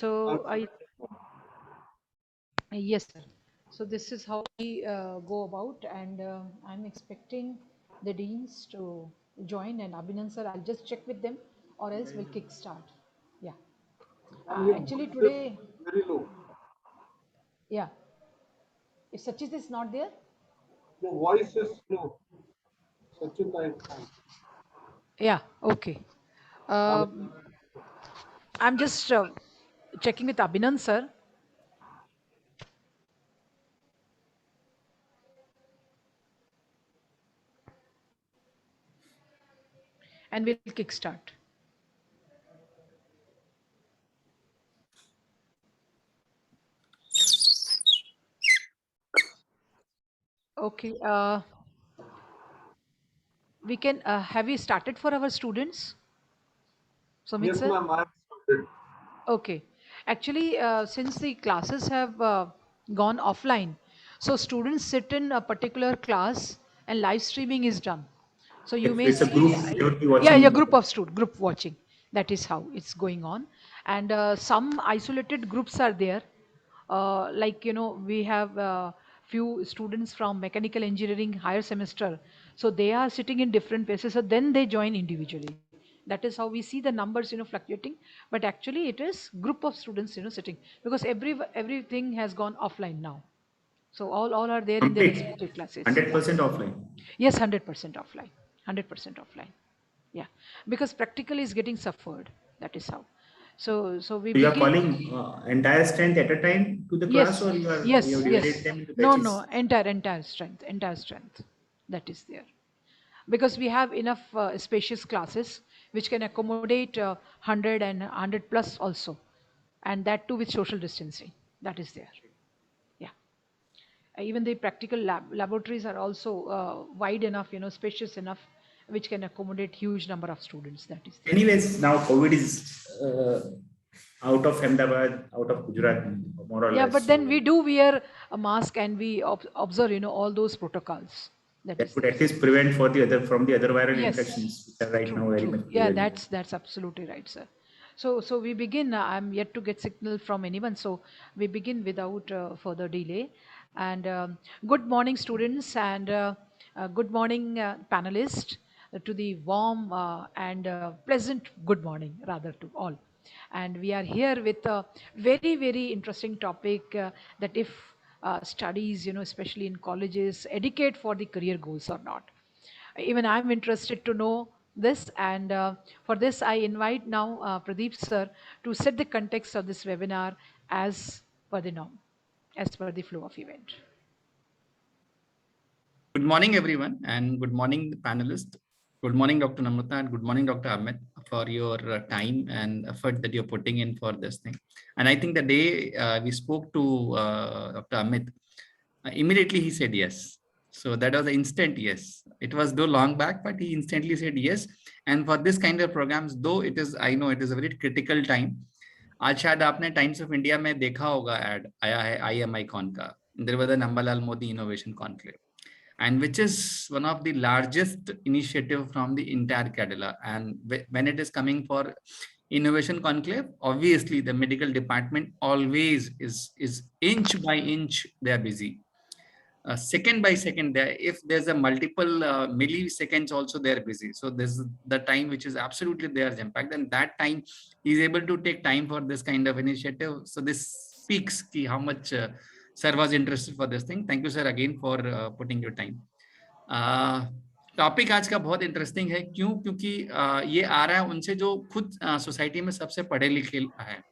So yes, sir. So this is how we go about, and I'm expecting the deans to join. And Abhinan sir, I'll just check with them, or else we'll kickstart. Yeah. Your Actually, voice is today, very low. yeah. If Sachit is not there, Your voice is low. Sachin, I can't. yeah. Okay. Um, I'm just checking with Abhinan sir, and we'll kickstart. Okay. We can. Have we started for our students, Sumit Yes, sir? ma'am, I started. Okay. Actually, since the classes have gone offline, so students sit in a particular class and live streaming is done. So you Okay, so may it's a group. see, They would be yeah, yeah, watching. group of student, group watching. That is how it's going on. And some isolated groups are there. Like, we have few students from mechanical engineering higher semester. So they are sitting in different places. So then they join individually. That is how we see the numbers fluctuating, but actually it is group of students sitting, because everything has gone offline now. So all are there in their Complete. respective classes. Yeah. 100% offline. Yes, 100% offline. 100% offline. Yeah, because practical is getting suffered. That is how. So we So you are begin. calling entire strength at a time to the class, Yes, or you have yes, divided yes. them into No, no, batches? entire strength. That is there, because we have enough spacious classes which can accommodate 100 and 100 plus also, and that too with social distancing. That is there. Yeah. Even the practical laboratories are also wide enough, spacious enough, which can accommodate huge number of students. That is there. Anyways, now COVID is out of Ahmedabad, out of Gujarat, more or Yeah, but less. then we So do wear a mask and we observe, all those protocols. That that is would there. at least prevent for the other from the other viral Yes, infections, which are right true, now very true. much Yeah, prevailing. that's absolutely right, sir. So we begin. I'm yet to get signal from anyone, so we begin without further delay. And good morning, students, and good morning, panelists, to the warm and pleasant good morning, rather, to all. And we are here with a very, very interesting topic, that if studies, especially in colleges, educate for the career goals or not. Even I'm interested to know this, and for this, I invite now Pradeep sir to set the context of this webinar as per the norm, as per the flow of event. Good morning, everyone, and good morning, panelists. Good morning, Dr. Namrata, and good morning, Dr. Ahmed, for your time and effort that you're putting in for this thing. And I think the day we spoke to Dr. Ahmed, immediately he said yes. So that was an instant yes. It was though long back, but he instantly said yes. And for this kind of programs, though it is, I know it is a very critical time. आज शायद आपने times of India में देखा होगा add आया है IMI cone का. There was a Nambalal Modi Innovation Conclave, and which is one of the largest initiative from the entire Kerala. And when it is coming for innovation conclave, obviously the medical department always is inch by inch they are busy. Second by second, there if there's a multiple milliseconds also they are busy. So this is the time which is absolutely their impact, and that time is able to take time for this kind of initiative. So this speaks ki how much sir was interested for this thing. Thank you sir again for putting your time. Topic आज का बहुत interesting है. क्यों? क्योंकि ये आ रहा है उनसे जो खुद सोसाइटी में सबसे पढ़े लिखे है.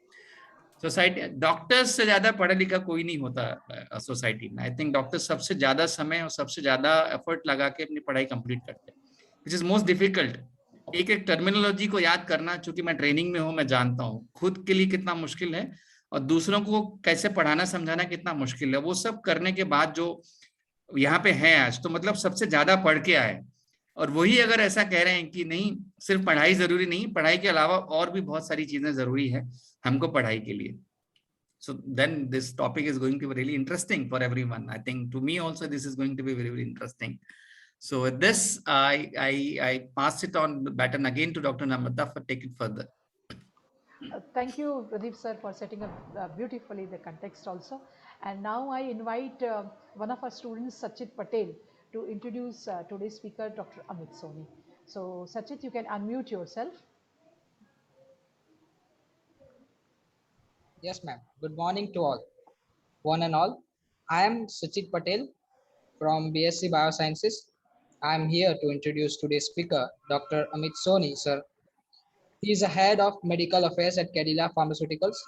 सोसाइटी डॉक्टर्स से ज्यादा पढ़ा लिखा कोई नहीं होता सोसाइटी में. आई थिंक डॉक्टर्स सबसे ज्यादा समय और सबसे ज्यादा एफर्ट लगा के अपनी पढ़ाई कंप्लीट करते हैं, विच इज मोस्ट डिफिकल्ट. एक एक टर्मिनोलॉजी को याद करना, चूंकि मैं ट्रेनिंग में हूं, मैं जानता हूँ खुद के लिए कितना मुश्किल है, और दूसरों को कैसे पढ़ाना समझाना कितना मुश्किल है. वो सब करने के बाद जो यहाँ पे है आज, तो मतलब सबसे ज्यादा पढ़ के आए. और वही अगर ऐसा कह रहे हैं कि नहीं, सिर्फ पढ़ाई जरूरी नहीं, पढ़ाई के अलावा और भी बहुत सारी चीजें जरूरी है हमको पढ़ाई के लिए. So then this topic is going to be really interesting for everyone. I think to me also this is going to be very, very interesting. So with this, I pass it on the baton again to Dr. Namrata for take it further. Thank you, Pradeep sir, for setting up beautifully the context also. And now I invite one of our students, Sachit Patel, to introduce today's speaker, Dr. Amit Soni. So, Sachit, you can unmute yourself. Yes, ma'am. Good morning to all. One and all. I am Sachit Patel from BSc Biosciences. I am here to introduce today's speaker, Dr. Amit Soni, sir. He is a head of medical affairs at Cadila Pharmaceuticals.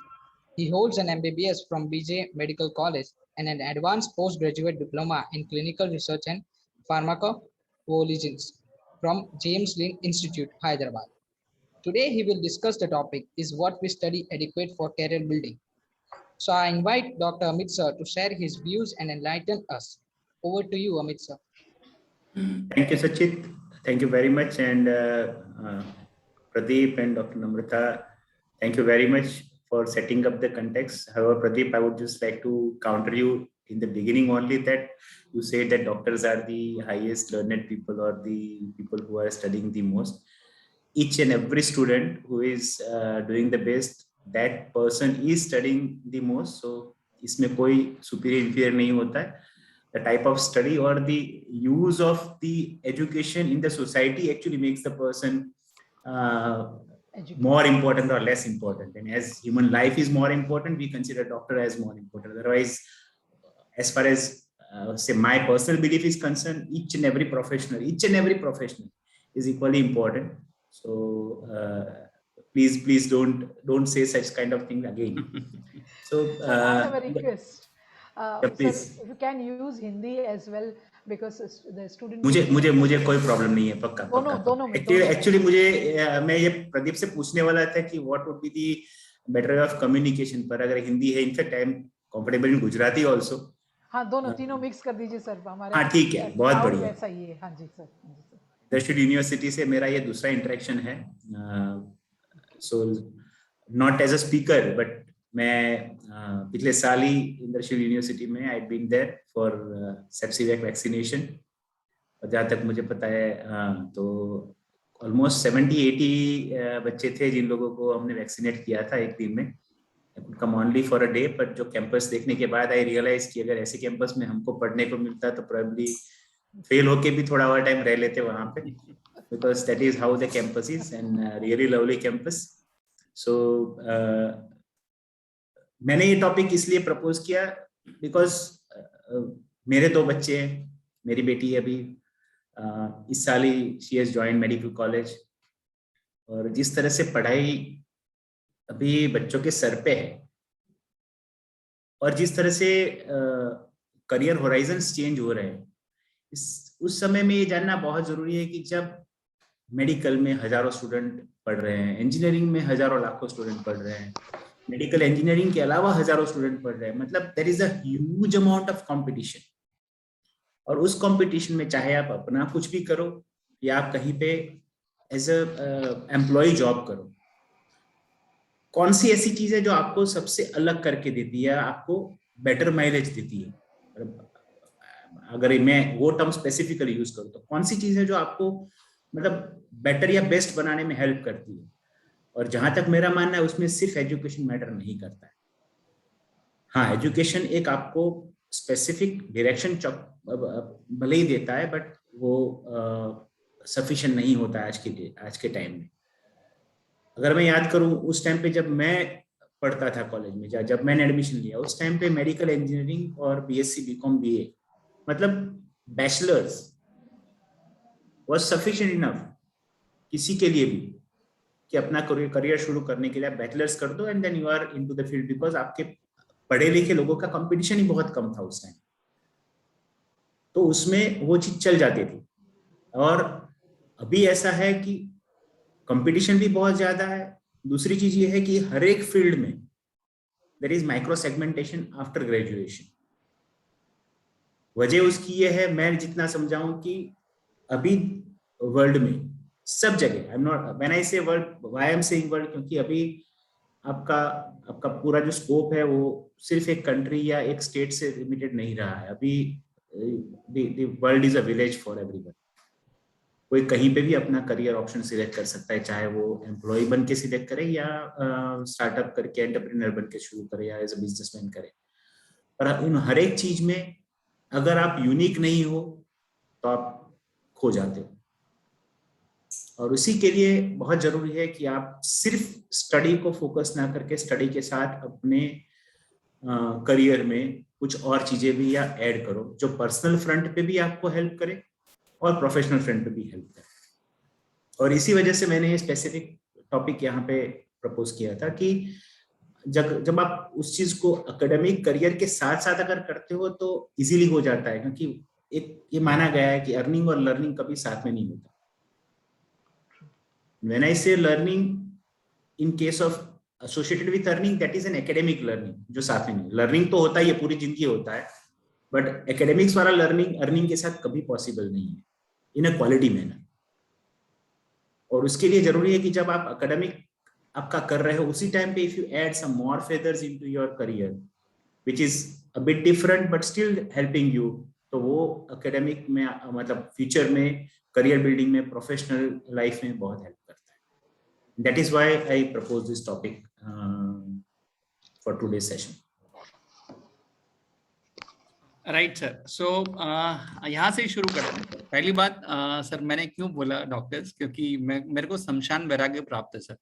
He holds an MBBS from BJ Medical College and an advanced postgraduate diploma in clinical research and pharmacovigilance from James Lin Institute, Hyderabad. Today, he will discuss the topic, is what we study adequate for career building? So I invite Dr. Amit sir to share his views and enlighten us. Over to you, Amit sir. Thank you, Sachit. Thank you very much. And Pradeep and Dr. Namrata, thank you very much for setting up the context. However, Pradeep, I would just like to counter you in the beginning only that you say that doctors are the highest learned people or the people who are studying the most. Each and every student who is doing the best, that person is studying the most. So इसमें कोई superior inferior नहीं होता है. The type of study or the use of the education in the society actually makes the person more important or less important. And as human life is more important, we consider doctor as more important. Otherwise, as far as say my personal belief is concerned, each and every professional is equally important. So please don't say such kind of thing again. So I have a request. please. Sir, if you can use Hindi as well, because the student. मुझे कोई problem नहीं है, पक्का दोनों में actually मुझे मैं ये प्रदीप से पूछने वाला था कि what would be the better way of communication, पर अगर हिंदी है, in fact I am comfortable in Gujarati also. हाँ, दोनों तीनों मिक्स कर दीजिए सर, हमारे. हाँ ठीक है, बहुत बढ़िया. ऐसा ही है. हाँ जी सर. दर्शन यूनिवर्सिटी से मेरा ये दूसरा इंटरेक्शन है. So not as a speaker, but मैं पिछले साल ही इंदर्शन यूनिवर्सिटी में I been there for Sepsivac vaccination. और जहाँ तक मुझे पता है तो ऑलमोस्ट 70-80 बच्चे थे जिन लोगों को हमने वैक्सीनेट किया था एक दिन में. Come only for a day, पर जो कैंपस देखने के बाद आई रियलाइज कि अगर ऐसे कैंपस में हमको पढ़ने को मिलता तो प्रोबेबली फेल होके भी थोड़ा और टाइम रह लेते वहां पे, because that is how the campus is and really lovely campus. So मैंने ये टॉपिक इसलिए प्रपोज किया बिकॉज मेरे 2 बच्चे हैं. मेरी बेटी अभी इस साल ही she has join medical college, और जिस तरह से पढ़ाई अभी बच्चों के सर पे है और जिस तरह से करियर होराइजन्स चेंज हो रहे हैं, उस समय में ये जानना बहुत जरूरी है कि जब मेडिकल में हजारों स्टूडेंट पढ़ रहे हैं, इंजीनियरिंग में हजारों लाखों स्टूडेंट पढ़ रहे हैं, मेडिकल इंजीनियरिंग के अलावा हजारों स्टूडेंट पढ़ रहे हैं, मतलब there is a huge amount of competition. और उस कंपटीशन में चाहे आप अपना कुछ भी करो या आप कहीं पे एज अ एम्प्लॉय जॉब करो, कौन सी ऐसी चीज है जो आपको सबसे अलग करके देती है, आपको बेटर माइलेज देती है? अगर मैं वो टर्म स्पेसिफिकली यूज करूँ तो कौन सी चीज है जो आपको मतलब बेटर या बेस्ट बनाने में हेल्प करती है? और जहां तक मेरा मानना है उसमें सिर्फ एजुकेशन मैटर नहीं करता है. हाँ, एजुकेशन एक आपको स्पेसिफिक डायरेक्शन भले ही देता है, बट वो सफिशिएंट नहीं होता है आज के टाइम में. अगर मैं याद करूं उस टाइम पे जब मैं पढ़ता था कॉलेज में, जब मैंने एडमिशन लिया, उस टाइम पे मेडिकल इंजीनियरिंग और बीएससी बीकॉम बीए मतलब बैचलर्स वाज सफिशिएंट इनफ किसी के लिए भी कि अपना करियर शुरू करने के लिए आप बैचलर्स कर दो and then you are into the field, because आपके पढ़े लिखे लोगों का कंपटीशन ही बहुत कम था उस टाइम. तो उसमें वो चीज चल जाती थी. और अभी ऐसा है कि कंपटीशन भी बहुत ज्यादा है. दूसरी चीज ये है कि हर एक फील्ड में there is micro segmentation after graduation. वजह उसकी ये है, मैं जितना समझाऊं कि अभी वर्ल्ड में सब जगह, I am not when I say world, why I am saying world, क्योंकि अभी आपका पूरा जो स्कोप है वो सिर्फ एक कंट्री या एक स्टेट से लिमिटेड नहीं रहा है. अभी the world is a village for everyone. कोई कहीं पे भी अपना करियर ऑप्शन सिलेक्ट कर सकता है, चाहे वो एम्प्लॉय बन के सिलेक्ट करे या स्टार्टअप करके एंटरप्रेन्योर बन के शुरू करे या एज अ बिजनेसमैन करे। पर इन हर एक चीज में अगर आप यूनिक नहीं हो तो आप खो जाते हो। और उसी के लिए बहुत जरूरी है कि आप सिर्फ स्टडी को फोकस ना करके स्टडी के साथ अपने करियर में कुछ और चीजें भी या ऐड करो, जो पर्सनल फ्रंट पे भी आपको हेल्प करे और प्रोफेशनल फ्रंट पे भी हेल्प करे। और इसी वजह से मैंने ये स्पेसिफिक टॉपिक यहाँ पे प्रपोज किया था कि जब आप उस चीज को एकेडमिक करियर के साथ साथ अगर करते हो तो इजीली हो जाता है, क्योंकि एक ये माना गया है कि अर्निंग और लर्निंग कभी साथ में नहीं होता। When I say learning in case of associated with earning, that is an academic learning, जो साथ में नहीं। लर्निंग तो होता ही है, पूरी जिंदगी होता है, बट एकेडमिक्स वाला लर्निंग अर्निंग के साथ कभी पॉसिबल नहीं है इन अ क्वालिटी मैनर। और उसके लिए जरूरी है कि जब आप एकेडमिक आपका कर रहे हो उसी टाइम पे if you add some more feathers into your career which is a bit different but still helping you, तो वो एकेडमिक में मतलब फ्यूचर में करियर बिल्डिंग में प्रोफेशनल लाइफ में बहुत हेल्प करता है। That is why I propose this topic for today's session. Right sir, so यहाँ से ही शुरू करते हैं। पहली बात सर, मैंने क्यों बोला डॉक्टर्स, क्योंकि मेरे को शमशान वैराग्य प्राप्त है सर।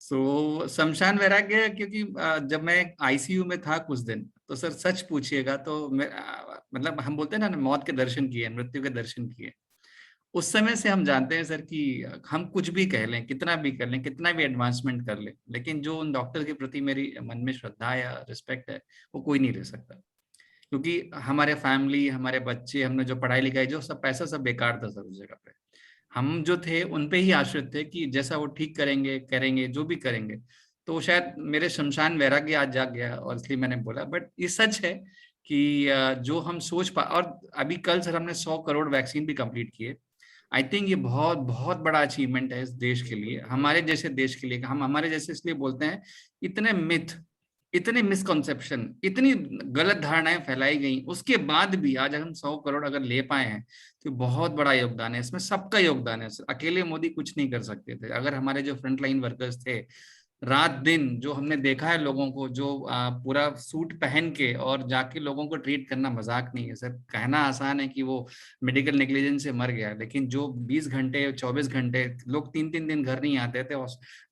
सो शमशान वैराग्य, क्योंकि जब मैं आईसीयू में था कुछ दिन, तो सर सच पूछिएगा तो मतलब हम बोलते हैं ना, मौत के दर्शन किए, मृत्यु के दर्शन किए। उस समय से हम जानते हैं सर कि हम कुछ भी कह लें, कितना भी कर लें, कितना भी एडवांसमेंट कर लें, लेकिन जो उन डॉक्टर के प्रति मेरी मन में श्रद्धा या रिस्पेक्ट है वो कोई नहीं ले सकता। क्योंकि हमारे फैमिली, हमारे बच्चे, हमने जो पढ़ाई लिखाई, जो सब पैसा सब बेकार था सर उस जगह पे। हम जो थे उन पे ही आश्रित थे कि जैसा वो ठीक करेंगे करेंगे, जो भी करेंगे। तो शायद मेरे शमशान वैराग्य आज जाग गया, और इसलिए मैंने बोला। बट ये सच है कि जो हम सोच पा, और अभी कल सर हमने 100 करोड़ वैक्सीन भी कंप्लीट किए। आई थिंक ये बहुत बहुत बड़ा अचीवमेंट है इस देश के लिए, हमारे जैसे देश के लिए। हम हमारे जैसे इसलिए बोलते हैं, इतने मिथ, इतने मिसकॉन्सेप्शन, इतनी गलत धारणाएं फैलाई गई, उसके बाद भी आज हम 100 करोड़ अगर ले पाए हैं तो बहुत बड़ा योगदान है। इसमें सबका योगदान है सर, अकेले मोदी कुछ नहीं कर सकते थे। अगर हमारे जो फ्रंटलाइन वर्कर्स थे, रात दिन जो हमने देखा है लोगों को, जो पूरा सूट पहन के और जाके लोगों को ट्रीट करना मजाक नहीं है सर। कहना आसान है कि वो मेडिकल नेग्लिजेंस से मर गया, लेकिन जो 20 घंटे 24 घंटे लोग 3-3 दिन घर नहीं आते थे,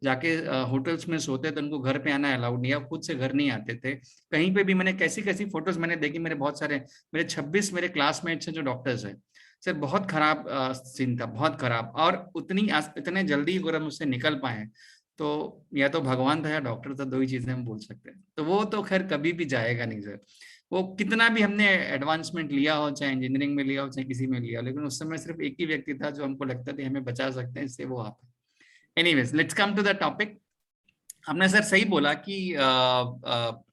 जाके होटल्स में सोते थे, उनको घर पे आना अलाउड नहीं, खुद से घर नहीं आते थे कहीं पे भी। मैंने कैसी कैसी फोटोज मैंने देखी, मेरे बहुत सारे, मेरे 26 मेरे क्लासमेट्स हैं जो डॉक्टर्स हैं सर। बहुत खराब सीन था, बहुत खराब। और इतने जल्दी अगर हम उससे निकल पाए तो या तो भगवान था या डॉक्टर था, 2 ही चीजें हम बोल सकते हैं। तो वो तो खैर कभी भी जाएगा नहीं सर। वो कितना भी हमने एडवांसमेंट लिया हो, चाहे इंजीनियरिंग में लिया हो, चाहे किसी में लिया हो, लेकिन उस समय सिर्फ एक ही व्यक्ति था जो हमको लगता था हमें बचा सकते हैं, इससे वो आप। Anyways, let's come to the topic. हमने सर सही बोला कि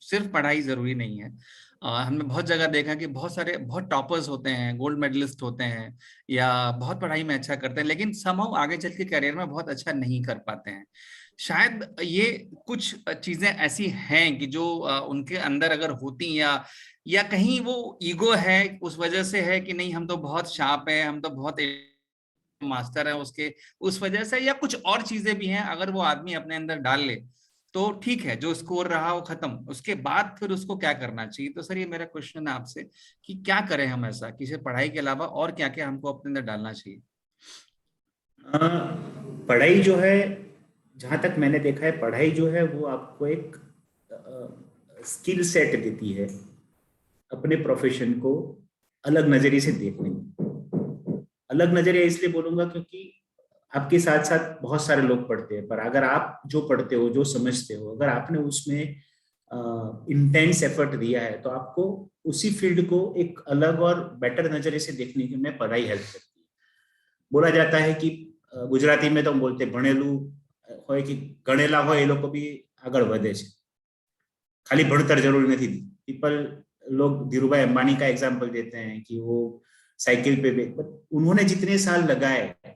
सिर्फ पढ़ाई जरूरी नहीं है। हमने बहुत जगह देखा कि बहुत सारे बहुत टॉपर्स होते हैं, गोल्ड मेडलिस्ट होते हैं, या बहुत पढ़ाई में अच्छा करते हैं, लेकिन समहाउ आगे चल के करियर में बहुत अच्छा नहीं कर पाते हैं। शायद ये कुछ चीजें ऐसी हैं कि जो उनके अंदर अगर होती, या कहीं वो ईगो है, उस वजह से है कि नहीं हम तो बहुत शार्प है, हम तो बहुत मास्टर है उसके, उस वजह से, या कुछ और चीजें भी हैं। अगर वो आदमी अपने अंदर डाल ले तो ठीक है, जो स्कोर रहा वो खत्म, उसके बाद फिर उसको क्या करना चाहिए। तो सर ये मेरा क्वेश्चन है आपसे कि क्या करें हम ऐसा, किसी पढ़ाई के अलावा और क्या क्या हमको अपने अंदर डालना चाहिए। पढ़ाई जो है, जहां तक मैंने देखा है, पढ़ाई जो है वो आपको एक स्किल सेट देती है अपने प्रोफेशन को अलग नजरिए से देखने में। अलग नजरिया इसलिए बोलूंगा क्योंकि आपके साथ साथ बहुत सारे लोग पढ़ते हैं, पर अगर आप जो पढ़ते हो, जो समझते हो, अगर आपने उसमें इंटेंस एफर्ट दिया है तो आपको उसी फील्ड को एक अलग और बेटर नजरिए से देखने में पढ़ाई हेल्प करती है। बोला जाता है कि गुजराती में तो हम बोलते भणेलू હોય कि गणेला हो, ये लोग को भी आगे बढ़े છે। खाली भणतर जरूरी नहीं थी। पीपल लोग धीरूभाई अंबानी का एग्जाम्पल देते हैं कि वो साइकिल पे, उन्होंने जितने साल लगाए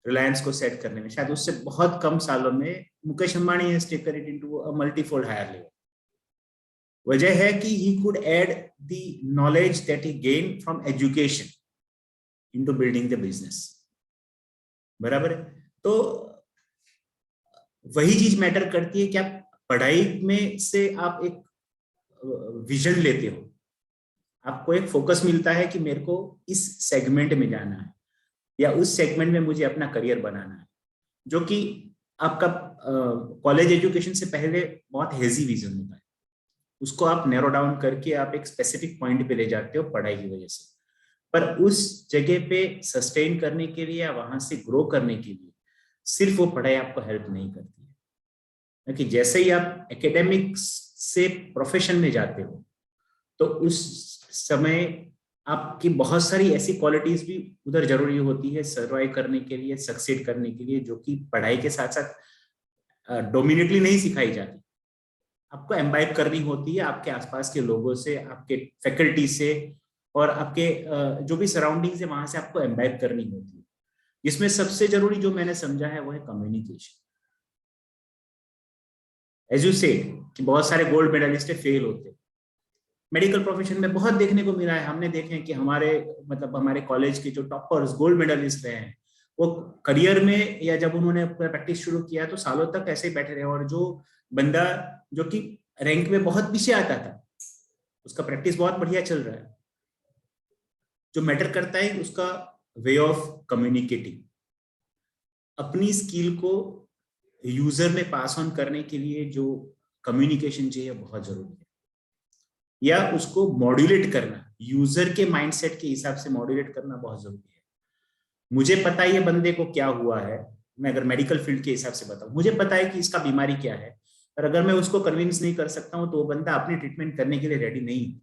रिलायंस को सेट करने में, शायद उससे बहुत कम सालों में Mukesh Ambani has taken it into a multifold higher level. वजह है कि he could add the knowledge that he gain from education into building the business. बराबर है। तो वही चीज मैटर करती है कि आप पढ़ाई में से आप एक विजन लेते हो, आपको एक फोकस मिलता है कि मेरे को इस सेगमेंट में जाना है या उस सेगमेंट में मुझे अपना करियर बनाना है, जो कि आपका कॉलेज एजुकेशन से पहले बहुत हेजी विजन होता है। उसको आप नैरो डाउन करके आप एक स्पेसिफिक पॉइंट पे ले जाते हो पढ़ाई की वजह से, पर उस जगह पे सस्टेन करने के लिए या वहां से ग्रो करने के लिए सिर्फ वो पढ़ाई आपको हेल्प नहीं करती है, क्योंकि जैसे ही आप एकेडमिक्स से प्रोफेशन में जाते हो तो उस समय आपकी बहुत सारी ऐसी क्वालिटीज भी उधर जरूरी होती है सर्वाइव करने के लिए, सक्सीड करने के लिए, जो कि पढ़ाई के साथ साथ डोमिनेटली नहीं सिखाई जाती। आपको एम्बाइब करनी होती है आपके आसपास के लोगों से, आपके फैकल्टी से, और आपके जो भी सराउंडिंग्स है वहां से आपको एम्बाइब करनी होती है। इसमें सबसे जरूरी जो मैंने समझा है वो है कम्युनिकेशन। एज यू सेड कि बहुत सारे गोल्ड मेडलिस्ट फेल होते हैं। मेडिकल प्रोफेशन में बहुत देखने को मिला है, हमने देखे हैं कि हमारे मतलब हमारे कॉलेज के जो टॉपर्स गोल्ड मेडलिस्ट रहे हैं, वो करियर में या जब उन्होंने प्रैक्टिस शुरू किया तो सालों तक ऐसे ही बैठे रहे, और जो बंदा जो कि रैंक में बहुत पीछे आता था उसका प्रैक्टिस बहुत बढ़िया चल रहा है। जो मैटर करता है उसका वे ऑफ कम्युनिकेटिंग, अपनी स्किल को यूजर में पास ऑन करने के लिए जो कम्युनिकेशन चाहिए बहुत जरूरी है, या उसको मॉड्यूलेट करना, यूजर के माइंडसेट के हिसाब से मॉड्यूलेट करना बहुत जरूरी है। मुझे पता है ये बंदे को क्या हुआ है, मैं अगर मेडिकल फील्ड के हिसाब से बताऊं, मुझे पता है कि इसका बीमारी क्या है, पर अगर मैं उसको कन्विंस नहीं कर सकता हूं तो वो बंदा अपनी ट्रीटमेंट करने के लिए रेडी नहीं।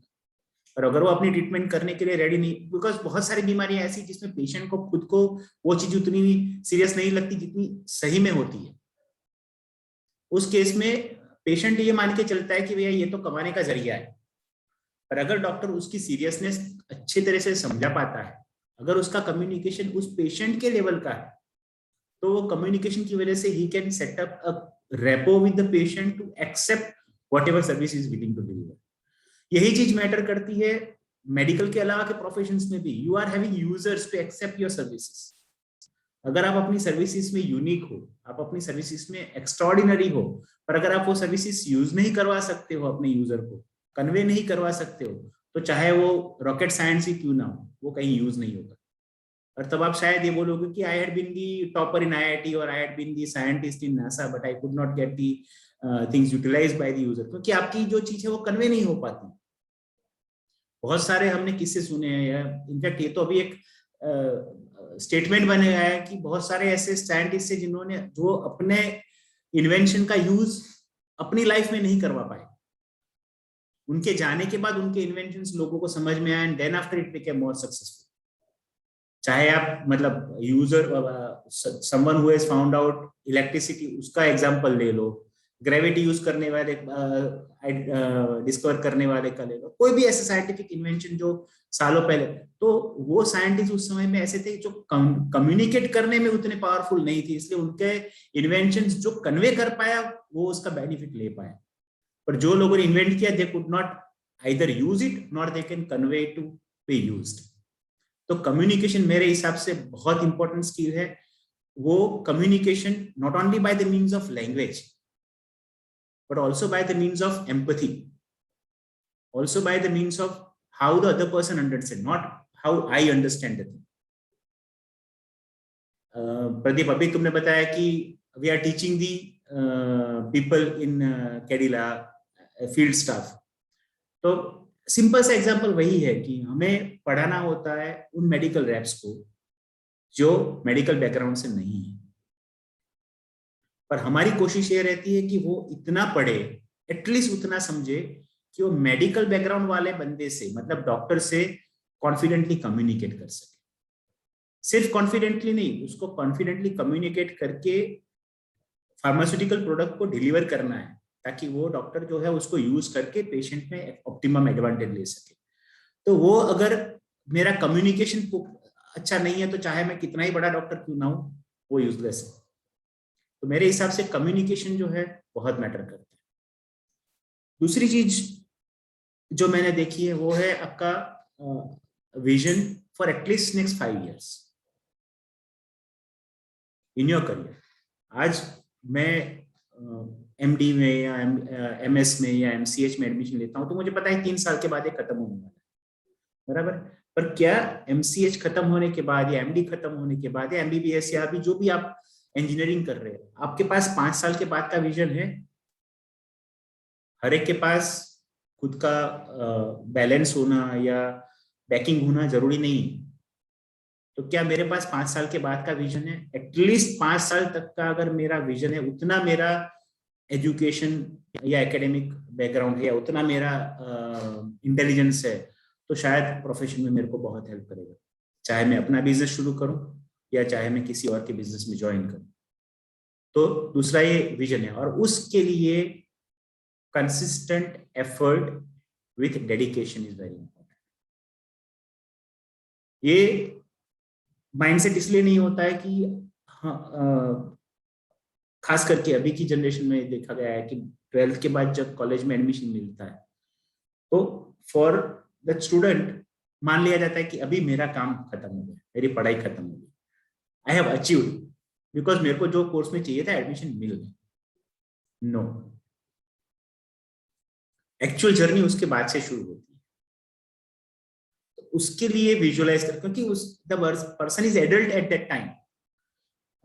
और अगर वो अपनी ट्रीटमेंट करने के लिए रेडी नहीं, बिकॉज बहुत सारी बीमारियां ऐसी जिसमें पेशेंट को खुद को वो चीज उतनी सीरियस नहीं लगती जितनी सही में होती है, उस केस में पेशेंट ये मान के चलता है कि भैया ये तो कमाने का जरिया है। पर अगर डॉक्टर उसकी सीरियसनेस अच्छी तरह से समझा पाता है, अगर उसका कम्युनिकेशन उस पेशेंट के लेवल का है, तो वो कम्युनिकेशन की वजह से he can set up a rapport with the patient to accept whatever service is willing to deliver. यही चीज मैटर करती है मेडिकल के अलावा के प्रोफेशंस में भी। You are having users to accept your services. अगर आप अपनी सर्विसेज में यूनिक हो, आप अपनी सर्विसेज में एक्स्ट्राऑर्डिनरी हो, पर अगर आप वो सर्विसेज यूज नहीं करवा सकते हो, अपने यूजर को कन्वे नहीं करवा सकते हो, तो चाहे वो रॉकेट साइंस ही क्यों ना हो, वो कहीं यूज नहीं होगा। और तब आप शायद ये बोलोगे कि I had been the topper in IIT और I had been the scientist in NASA but I could not get the things utilized by the user, क्योंकि आपकी जो चीज है वो कन्वे नहीं हो पाती। बहुत सारे हमने किस्से सुने हैं, इनफैक्ट ये तो अभी एक स्टेटमेंट बने गया है कि बहुत सारे ऐसे साइंटिस्ट हैं जिन्होंने जो अपने इन्वेंशन का यूज अपनी लाइफ में नहीं करवा पाए, उनके जाने के बाद उनके इन्वेंशंस लोगों को समझ में आए and then after it became more successful. चाहे आप मतलब user someone who has found out electricity, उसका एग्जांपल ले लो, ग्रेविटी यूज करने वाले डिस्कवर करने वाले का ले लो, कोई भी ऐसे साइंटिफिक इन्वेंशन जो सालों पहले, तो वो साइंटिस्ट उस समय में ऐसे थे जो कम्युनिकेट करने में उतने पावरफुल नहीं थे, इसलिए उनके इन्वेंशंस जो कन्वे कर पाया वो उसका बेनिफिट ले पाया। पर जो लोगों ने इन्वेंट किया they could not either use it nor they can convey to be used. तो कम्युनिकेशन मेरे हिसाब से बहुत इंपॉर्टेंट स्किल है। वो communication not only by the means of language but also by the means of empathy, also by the means of how the other person understands, not how I understand the thing. Pradeep, अभी तुमने बताया कि we are teaching the people in Cadila field staff, तो simple सा example वही है कि हमें पढ़ाना होता है उन मेडिकल रैप्स को जो मेडिकल बैकग्राउंड से नहीं है, पर हमारी कोशिश ये रहती है कि वो इतना पढ़े, एटलीस्ट उतना समझे कि वो मेडिकल बैकग्राउंड वाले बंदे से, मतलब डॉक्टर से कॉन्फिडेंटली कम्युनिकेट कर सके। सिर्फ कॉन्फिडेंटली नहीं, उसको कॉन्फिडेंटली कम्युनिकेट करके फार्मास्यूटिकल प्रोडक्ट को डिलीवर करना है, ताकि वो डॉक्टर जो है उसको यूज करके पेशेंट में ऑप्टिमम एडवांटेज ले सके। तो वो अगर मेरा कम्युनिकेशन अच्छा नहीं है तो चाहे मैं कितना ही बड़ा डॉक्टर क्यों ना हो, वो यूजलेस है। तो मेरे हिसाब से कम्युनिकेशन जो है बहुत मैटर करता है। दूसरी चीज जो मैंने देखी है वो है आपका vision for at least next 5 years। In your career. आज मैं MD में या MS में या MCH में एडमिशन लेता हूँ तो मुझे पता है 3 साल के बाद ये खत्म होने वाला है, बराबर। पर क्या MCH खत्म होने के बाद या MD खत्म होने के बाद या MBBS या अभी जो भी आप इंजीनियरिंग कर रहे हैं, आपके पास 5 साल के बाद का विजन है? हर एक के पास खुद का बैलेंस होना या बैकिंग होना जरूरी नहीं है। तो क्या मेरे पास 5 साल के बाद का विजन है? एटलीस्ट 5 साल तक का अगर मेरा विजन है, उतना मेरा एजुकेशन या एकेडमिक बैकग्राउंड है या उतना मेरा इंटेलिजेंस है, तो शायद प्रोफेशन में मेरे को बहुत हेल्प करेगा, चाहे मैं अपना बिजनेस शुरू करूं या चाहे मैं किसी और के बिजनेस में ज्वाइन करूं। तो दूसरा ये विजन है, और उसके लिए consistent effort with dedication is very important. ये माइंडसेट इसलिए नहीं होता है कि खास करके अभी की जनरेशन में देखा गया है कि 12th के बाद जब कॉलेज में एडमिशन मिलता है तो फॉर द स्टूडेंट मान लिया जाता है कि अभी मेरा काम खत्म हो गया, मेरी पढ़ाई खत्म हो गई, आई हैव अचीव्ड, बिकॉज मेरे को जो कोर्स में चाहिए था एडमिशन मिल गया। नो, एक्चुअल जर्नी उसके बाद से शुरू होती है। तो उसके लिए विजुअलाइज कर, क्योंकि the person is adult at that time.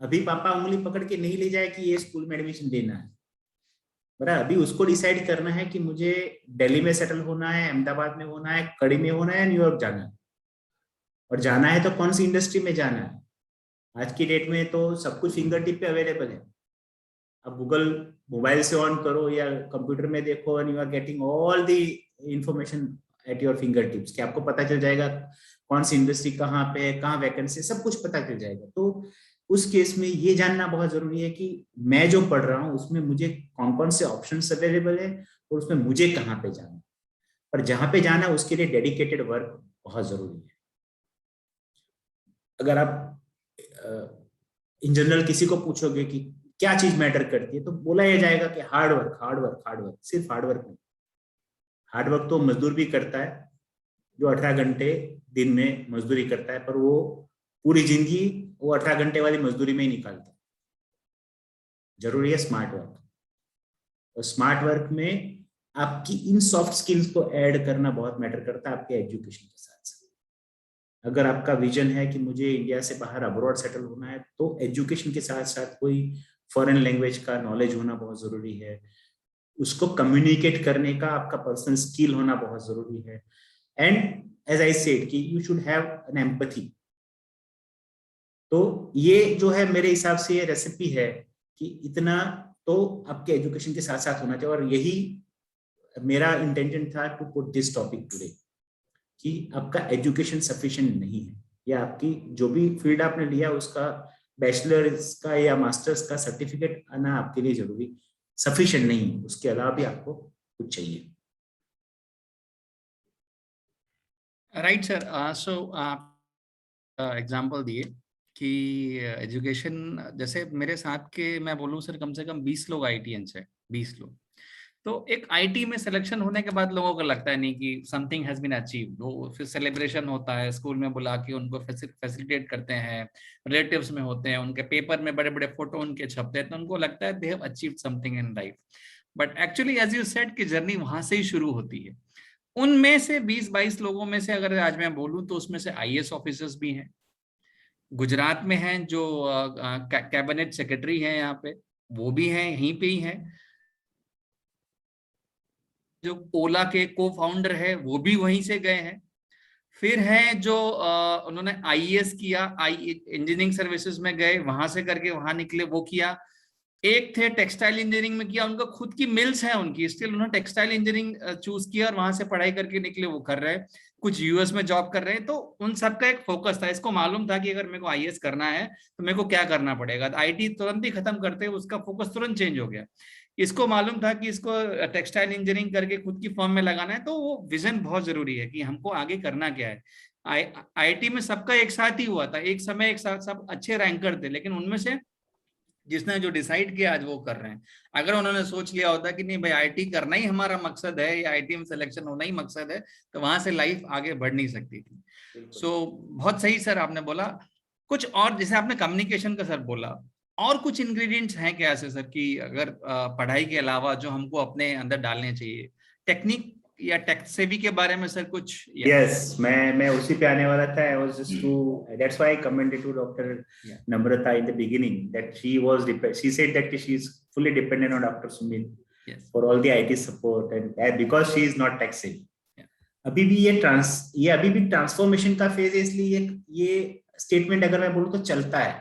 अभी पापा उंगली पकड़ के नहीं ले जाए कि ये स्कूल में एडमिशन लेना है, बराबर। अभी उसको डिसाइड करना है कि मुझे दिल्ली में सेटल होना है, अहमदाबाद में होना है, कड़ी में होना है, न्यूयॉर्क जाना है, और जाना है तो कौन सी इंडस्ट्री में जाना है। आज की डेट में तो सब कुछ फिंगर टिप पे अवेलेबल है। अब गूगल मोबाइल से ऑन करो या कंप्यूटर में देखो, and you are getting all the information at your finger tips, कि आपको पता चल जाएगा कौन सी इंडस्ट्री कहाँ पे है, कहाँ वैकेंसी, सब कुछ पता चल जाएगा। तो उस केस में ये जानना बहुत जरूरी है कि मैं जो पढ़ रहा हूँ उसमें मुझे कौन कौन से ऑप्शंस अवेलेबल है और उसमें मुझे कहाँ पे जाना है, और जहां पे जाना है उसके लिए डेडिकेटेड वर्क बहुत जरूरी है। अगर आप इन जनरल किसी को पूछोगे कि क्या चीज मैटर करती है, तो बोला यह जाएगा कि hard work, hard work, hard work. सिर्फ हार्ड वर्क नहीं, हार्ड वर्क तो मजदूर भी करता है, जो 18 घंटे दिन में मजदूरी करता है, पर वो पूरी जिंदगी वो 18 घंटे वाली मजदूरी में ही निकालता है। जरूरी है स्मार्ट वर्क, और स्मार्ट वर्क में आपकी इन सॉफ्ट स्किल्स को ऐड करना बहुत मैटर करता है आपके एजुकेशन के साथ साथ। अगर आपका विजन है कि मुझे इंडिया से बाहर अब्रॉड सेटल होना है, तो एजुकेशन के साथ साथ कोई फॉरेन लैंग्वेज का नॉलेज होना बहुत जरूरी है, उसको कम्युनिकेट करने का आपका पर्सनल स्किल होना बहुत जरूरी है। एंड एज आई सेड कि you should have an empathy. तो ये जो है मेरे हिसाब से ये रेसिपी है कि इतना तो आपके एजुकेशन के साथ साथ होना चाहिए, और यही मेरा इंटेंशन था to put this topic today, कि आपका एजुकेशन सफिशिएंट नहीं है, या आपकी जो भी फील्ड आपने लिया उसका बैचलर्स का या मास्टर्स का सर्टिफिकेट आना आपके लिए जरूरी सफिशिएंट नहीं है, उसके अलावा भी आपको कुछ चाहिए। राइट सर, सो आप एग्जांपल दिए कि एजुकेशन, जैसे मेरे साथ के मैं बोलूँ सर कम से कम 20 लोग IITians है, 20 लोग। तो एक IT में सिलेक्शन होने के बाद लोगों को लगता है नहीं कि समथिंग हैज बीन अचीव्ड, वो फिर सेलिब्रेशन होता है, स्कूल में बुला के उनको फैसिलिटेट करते हैं, रिलेटिव्स में होते हैं, उनके पेपर में बड़े बड़े फोटो उनके छपते हैं, तो उनको लगता है they have achieved something in life. But actually as you said कि जर्नी वहां से ही शुरू होती है। उनमें से 20-22 लोगों में से अगर आज मैं बोलूं तो उसमें से IAS ऑफिसर्स भी हैं, गुजरात में हैं जो कैबिनेट सेक्रेटरी हैं, यहाँ पे वो भी हैं, यहीं पे ही हैं, जो ओला के को फाउंडर है वो भी वहीं से गए हैं। फिर हैं जो उन्होंने IAS किया, इंजीनियरिंग सर्विसेज में गए, वहां से करके वहां निकले, वो किया। एक थे टेक्सटाइल इंजीनियरिंग में किया, उनका खुद की मिल्स है उनकी, स्टिल उन्होंने टेक्सटाइल इंजीनियरिंग चूज किया और वहां से पढ़ाई करके निकले, वो कर रहे हैं, कुछ US में जॉब कर रहे हैं। तो उन सबका एक फोकस था, इसको मालूम था कि अगर मेरे को IAS करना है तो मेरे को क्या करना पड़ेगा। तो IT तुरंत ही खत्म करते हुए उसका फोकस तुरंत चेंज हो गया। इसको मालूम था कि इसको टेक्सटाइल इंजीनियरिंग करके खुद की फर्म में लगाना है, तो वो विजन बहुत जरूरी है कि हमको आगे करना क्या है। IIT में सबका एक साथ ही हुआ था, एक समय एक साथ सब अच्छे रैंकर थे, लेकिन उनमें से जिसने जो डिसाइड किया आज वो कर रहे हैं। अगर उन्होंने सोच लिया होता कि नहीं भाई IT करना ही हमारा मकसद है या IT में सिलेक्शन होना ही मकसद है, तो वहां से लाइफ आगे बढ़ नहीं सकती थी। सो बहुत सही सर आपने बोला। कुछ और जैसे आपने कम्युनिकेशन का सर बोला, और कुछ इंग्रेडिएंट्स हैं क्या ऐसे सर कि अगर पढ़ाई के अलावा जो हमको अपने अंदर डालने चाहिए, टेक्निक या टेक सेवी के बारे में सर कुछ? यस, मैं उसी पे आने वाला था. I was just to that's why I commented to Dr. Namrata in the beginning that she said that she is fully dependent on Dr. Sumit for all the IT support and because she is not tech savvy. अभी भी ये अभी भी transformation का phase है, इसलिए ये statement अगर मैं बोलूं तो चलता है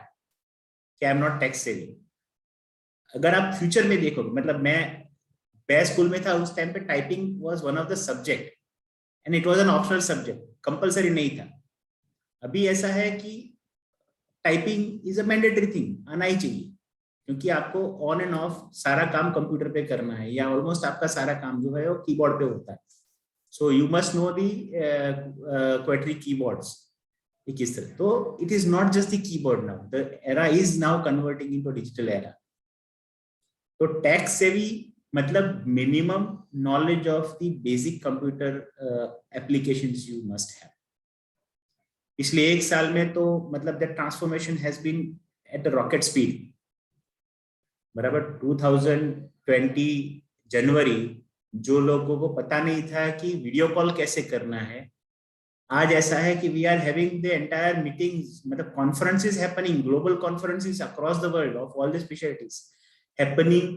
कि आई एम नॉट टेक सेवी. अगर आप फ्यूचर में देखोगे, मतलब मैं स्कूल में था उस टाइम पे, typing was one of the subject and it was an optional subject, compulsory नहीं था. अभी ऐसा है कि typing is a mandatory thing, आना ही चाहिए, क्योंकि आपको ऑन एंड ऑफ सारा काम कंप्यूटर पे करना है, या ऑलमोस्ट आपका सारा काम जो है वो कीबोर्ड पे होता है. So you must know the क्वेटरी कीबोर्ड्स किस तरह. तो it is not just the keyboard now, the era is now converting into digital era. तो टेक सेवी मतलब minimum knowledge of the basic computer applications you must have. पिछले 1 साल में तो मतलब that transformation has been at a rocket speed. बराबर 2020 जनवरी जो लोगों को पता नहीं था कि वीडियो कॉल कैसे करना है, आज ऐसा है कि we are having the entire meetings, मतलब conferences happening, global conferences across the world of all the specialities happening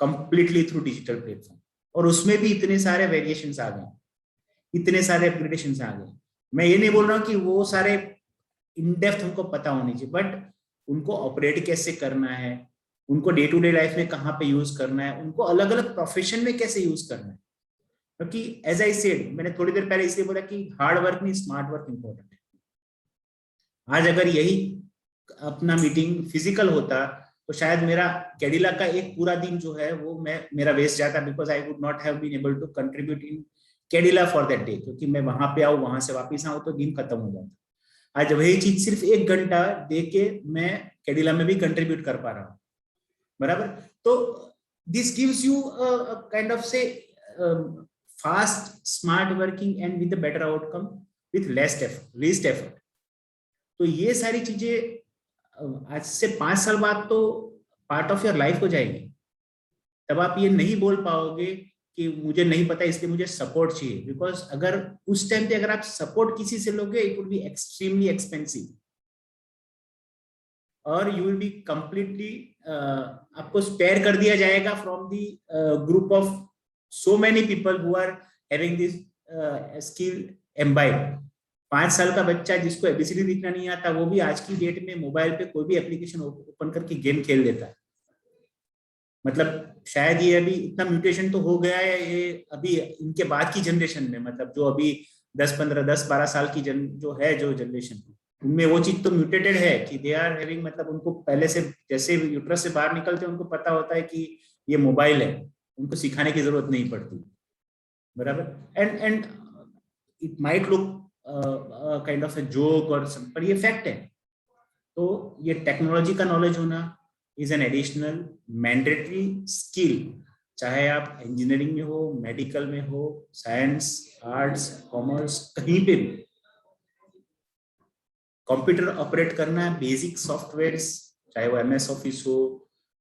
completely through digital platform. और उसमें भी इतने सारे वेरिएशंस आ गए, इतने सारे अपग्रेडेशंस आ गए. मैं ये नहीं बोल रहा हूँ कि वो सारे इन डेप्थ हमको पता होनी चाहिए, बट उनको ऑपरेट कैसे करना है, उनको डे टू डे लाइफ में कहाँ पे यूज करना है, उनको अलग अलग प्रोफेशन में कैसे यूज करना है. क्योंकि एज आई सेड, मैंने थोड़ी देर पहले इसलिए बोला कि हार्ड वर्क नहीं स्मार्ट वर्क इंपॉर्टेंट है. आज अगर यही अपना मीटिंग फिजिकल होता तो शायद मेरा कैडिला का एक पूरा दिन जो है वो मेरा वेस्ट जाता, because I would not have been able to contribute in Cadila for that day. क्योंकि मैं वहां पे आऊँ, वहां से वापिस आऊँ तो दिन खत्म हो जाता. आज वही चीज सिर्फ 1 घंटा दे के मैं कैडिला में भी कंट्रीब्यूट कर पा रहा हूँ. बराबर. तो this gives you kind of say fast smart working and with better outcome with least effort. तो ये सारी चीजें आज से 5 साल बाद तो पार्ट ऑफ योर लाइफ हो जाएगी. तब आप ये नहीं बोल पाओगे कि मुझे नहीं पता इसलिए मुझे सपोर्ट चाहिए, बिकॉज अगर उस टाइम पे अगर आप सपोर्ट किसी से लोगे it would be extremely expensive और यू विल बी कंप्लीटली आपको स्पेयर कर दिया जाएगा from the group of so many people who are having this skill imbibed. 5 साल का बच्चा जिसको एबीसीडी लिखना नहीं आता, वो भी आज की डेट में मोबाइल पे कोई भी एप्लीकेशन ओपन करके गेम खेल लेता है. मतलब शायद ये अभी इतना म्यूटेशन तो हो गया है ये अभी इनके बाद की जनरेशन में, मतलब जो अभी 10-12 साल की जो जनरेशन, उनमें वो चीज तो म्यूटेटेड है कि दे आर हैविंग, मतलब उनको पहले से जैसे यूट्रस से बाहर निकलते हैं उनको पता होता है कि ये मोबाइल है, उनको सिखाने की जरूरत नहीं पड़ती. बराबर. And it might look kind of a joke और पर ये फैक्ट है. तो ये टेक्नोलॉजी का नॉलेज होना is an additional mandatory skill, चाहे आप इंजीनियरिंग में हो, मेडिकल में हो, साइंस, आर्ट्स, कॉमर्स, कहीं पे भी. कंप्यूटर ऑपरेट करना है, बेसिक सॉफ्टवेयर्स, चाहे वो एमएस ऑफिस हो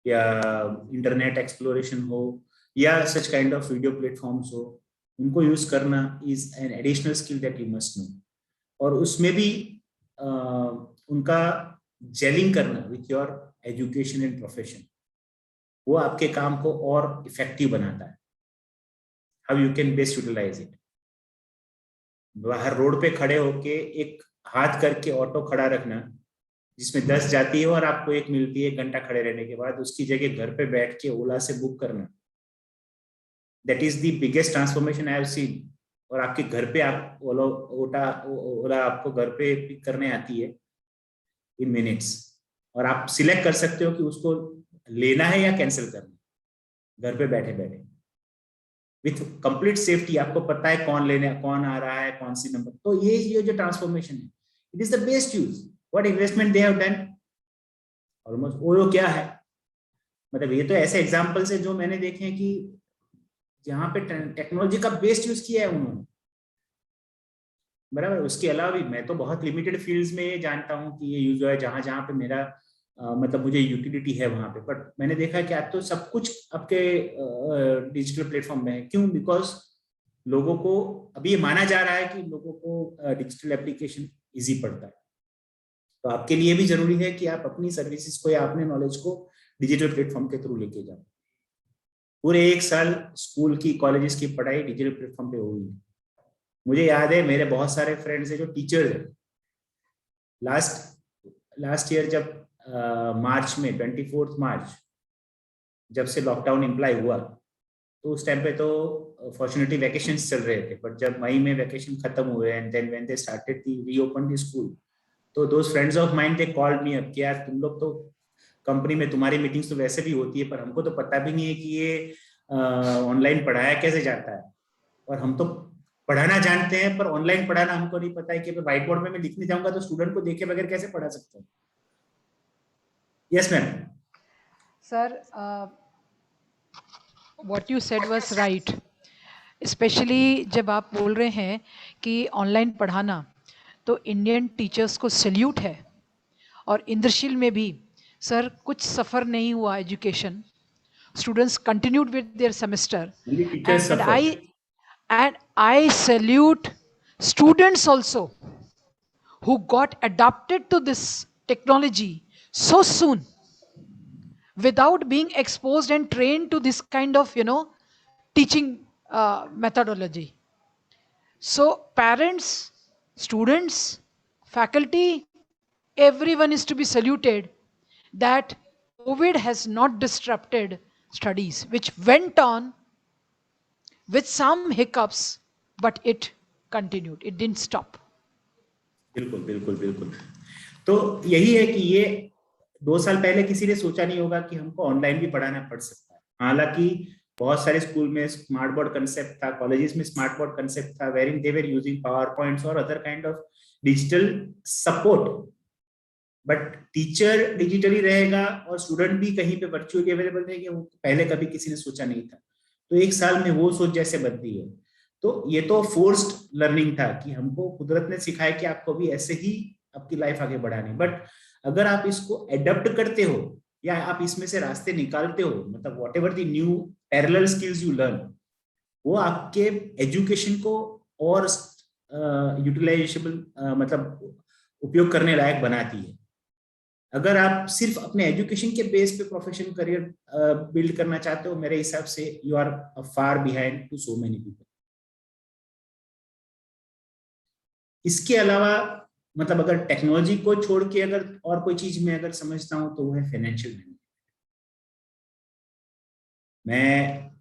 या इंटरनेट एक्सप्लोरेशन हो या such kind of video platforms हो, उनको यूज करना is an additional skill that you must know. और उसमें भी उनका जेलिंग करना with your education and profession, वो आपके काम को और इफेक्टिव बनाता है. How you can best utilize it. बाहर रोड पे खड़े होके एक हाथ करके ऑटो खड़ा रखना जिसमें 10 जाती है और आपको 1 मिलती है 1 घंटा खड़े रहने के बाद, उसकी जगह घर पे बैठ के ओला से बुक करना, that is the biggest transformation I have seen. और आपके घर पे आप ओला आपको घर पे पिक करने आती है इन मिनट्स, और आप सिलेक्ट कर सकते हो कि उसको लेना है या कैंसिल करना है घर पे बैठे बैठे विथ कंप्लीट सेफ्टी. आपको पता है कौन आ रहा है, कौन सी नंबर. तो ये जो ट्रांसफॉर्मेशन है, it is the best use. What investment they have done almost. वो क्या है, मतलब ये तो ऐसे एग्जांपल्स है जो मैंने देखे हैं कि जहां पे टेक्नोलॉजी का बेस्ट यूज किया है उन्होंने. बराबर. उसके अलावा भी मैं तो बहुत लिमिटेड फील्ड्स में ये जानता हूँ कि ये यूज है जहां पे मेरा मतलब मुझे यूटिलिटी है वहां पे, बट मैंने देखा कि आज तो सब कुछ आपके डिजिटल प्लेटफॉर्म में है। क्यों? बिकॉज लोगों को अभी ये माना जा रहा है कि लोगों को डिजिटल एप्लीकेशन इजी पड़ता है। तो आपके लिए भी जरूरी है कि आप अपनी सर्विसेज को या अपने नॉलेज को डिजिटल प्लेटफॉर्म के थ्रू लेके जाओ। पूरे 1 साल स्कूल की, कॉलेजेस की पढ़ाई डिजिटल प्लेटफॉर्म पे हुई। मुझे याद है मेरे बहुत सारे फ्रेंड्स हैं जो टीचर्स हैं। लास्ट ईयर जब मार्च में 24 मार्च जब से लॉकडाउन इम्प्लाई हुआ, तो उस टाइम पे तो फॉर्चुनेटली वैकेशंस चल रहे थे, बट जब मई में वैकेशन खत्म हुए and then when they started the reopen the school, तो those friends of mine they called me up कि यार तुम लोग तो कंपनी में तुम्हारी मीटिंग्स तो वैसे भी होती है, पर हमको तो पता भी नहीं है कि ये ऑनलाइन पढ़ाया कैसे जाता है। और हम तो पढ़ाना जानते हैं, पर ऑनलाइन पढ़ाना हमको नहीं पता है कि व्हाइट बोर्ड में मैं लिखने जाऊंगा तो स्टूडेंट को देखे बगैर कैसे पढ़ा सकता हूँ। Yes ma'am. Sir, what you said was right. Specially जब आप बोल रहे हैं कि ऑनलाइन पढ़ाना, तो इंडियन टीचर्स को सल्यूट है। और इंद्रशील में भी सर कुछ सफ़र नहीं हुआ education, students continued with their semester, Only teachers and suffer. I salute students also who got adapted to this technology so soon without being exposed and trained to this kind of teaching methodology. So parents, students, faculty, everyone is to be saluted that COVID has not disrupted studies, which went on with some hiccups, but it continued. It didn't stop. बिल्कुल बिल्कुल बिल्कुल। तो यही है कि ये 2 साल पहले किसी ने सोचा नहीं होगा कि हमको ऑनलाइन भी पढ़ाना पड़ सकता है। हालांकि बहुत सारे स्कूल में स्मार्ट बोर्ड कंसेप्ट था, कॉलेजेस में स्मार्ट बोर्ड कंसेप्ट था, wherein they were using power points और other kind of digital support, but teacher digitally रहेगा और स्टूडेंट भी कहीं पे वर्चुअली अवेलेबल रहेंगे, वो पहले कभी किसी ने सोचा नहीं था। तो 1 साल में वो सोच जैसे बदली है। तो ये तो फोर्स्ड लर्निंग था कि हमको कुदरत ने सिखाया कि आपको भी ऐसे ही आपकी लाइफ आगे बढ़ानी। बट अगर आप इसको एडप्ट करते हो या आप इसमें से रास्ते निकालते हो, मतलब what ever the new parallel skills you learn, वो आपके एजुकेशन को और यूटिलाइजेबल मतलब उपयोग करने लायक बनाती है। अगर आप सिर्फ अपने एजुकेशन के बेस पे प्रोफेशनल करियर बिल्ड करना चाहते हो, मेरे हिसाब से you are far behind to so many people. इसके अलावा मतलब अगर टेक्नोलॉजी को छोड़ के अगर और कोई चीज मैं अगर समझता हूं तो वो है फाइनेंशियल मैनेजमेंट। मैं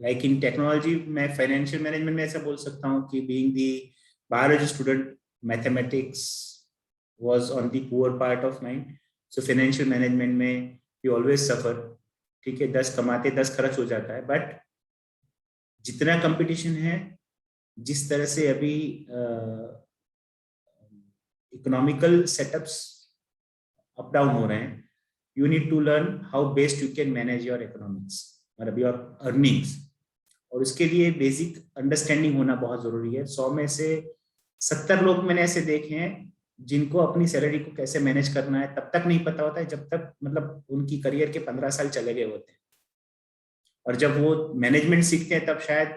लाइक इन टेक्नोलॉजी मैं फाइनेंशियल मैनेजमेंट में ऐसा बोल सकता हूं कि being the biology student, mathematics was on the poor part of mind, so financial management में you always suffer। ठीक है, 10 कमाते 10 खर्च हो जाता है, बट जितना कंपटीशन है, जिस तरह से अभी इकोनॉमिकल सेटअप्स अप डाउन हो रहे हैं, you need to learn how best you can manage your economics, मतलब योर अर्निंग्स, और उसके लिए बेसिक अंडरस्टैंडिंग होना बहुत जरूरी है। 100 में से 70 लोग मैंने ऐसे देखे हैं जिनको अपनी सैलरी को कैसे मैनेज करना है तब तक नहीं पता होता है, जब तक मतलब उनकी करियर के 15 साल चले गए होते हैं। और जब वो मैनेजमेंट सीखते हैं तब शायद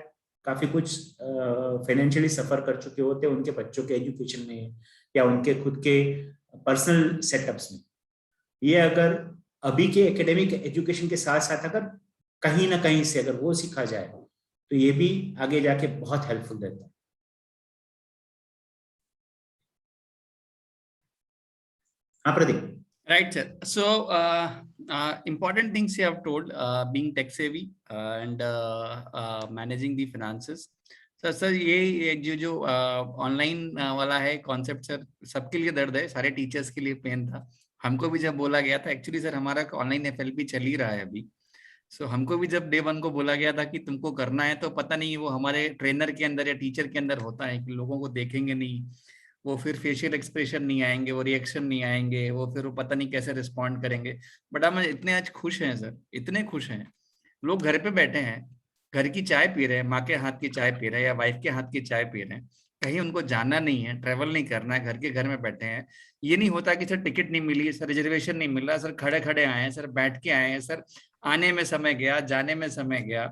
काफी कुछ फाइनेंशियली सफर कर चुके होते हैं उनके बच्चों के एजुकेशन में या उनके खुद के पर्सनल सेटअप्स में। ये अगर अभी के एकेडमिक एजुकेशन के साथ साथ अगर कहीं ना कहीं से अगर वो सीखा जाए तो ये भी आगे जाके बहुत हेल्पफुल रहता है। Right, sir. So important things you have told, being tech savvy and managing the finances. Sir ये जो ऑनलाइन वाला है कॉन्सेप्ट सर सबके लिए दर्द है, सारे टीचर्स के लिए पेन था। हमको भी जब बोला गया था, एक्चुअली सर हमारा ऑनलाइन एफएलपी चल ही रहा है अभी, सो हमको भी जब डे 1 को बोला गया था कि तुमको करना है, तो पता नहीं वो हमारे ट्रेनर के अंदर या टीचर के अंदर होता है कि लोगों को देखेंगे नहीं, वो फिर फेशियल एक्सप्रेशन नहीं आएंगे, वो रिएक्शन नहीं आएंगे, वो फिर वो पता नहीं कैसे रिस्पॉन्ड करेंगे। बट हम इतने आज खुश हैं सर, इतने खुश हैं, लोग घर पे बैठे हैं, घर की चाय पी रहे हैं, माँ के हाथ की चाय पी रहे हैं या वाइफ के हाथ की चाय पी रहे हैं, कहीं उनको जाना नहीं है, ट्रेवल नहीं करना है, घर में बैठे हैं, ये नहीं होता कि सर टिकट नहीं मिली, सर रिजर्वेशन नहीं मिल रहा, सर खड़े खड़े आए हैं, सर बैठ के आए हैं, सर आने में समय गया, जाने में समय गया।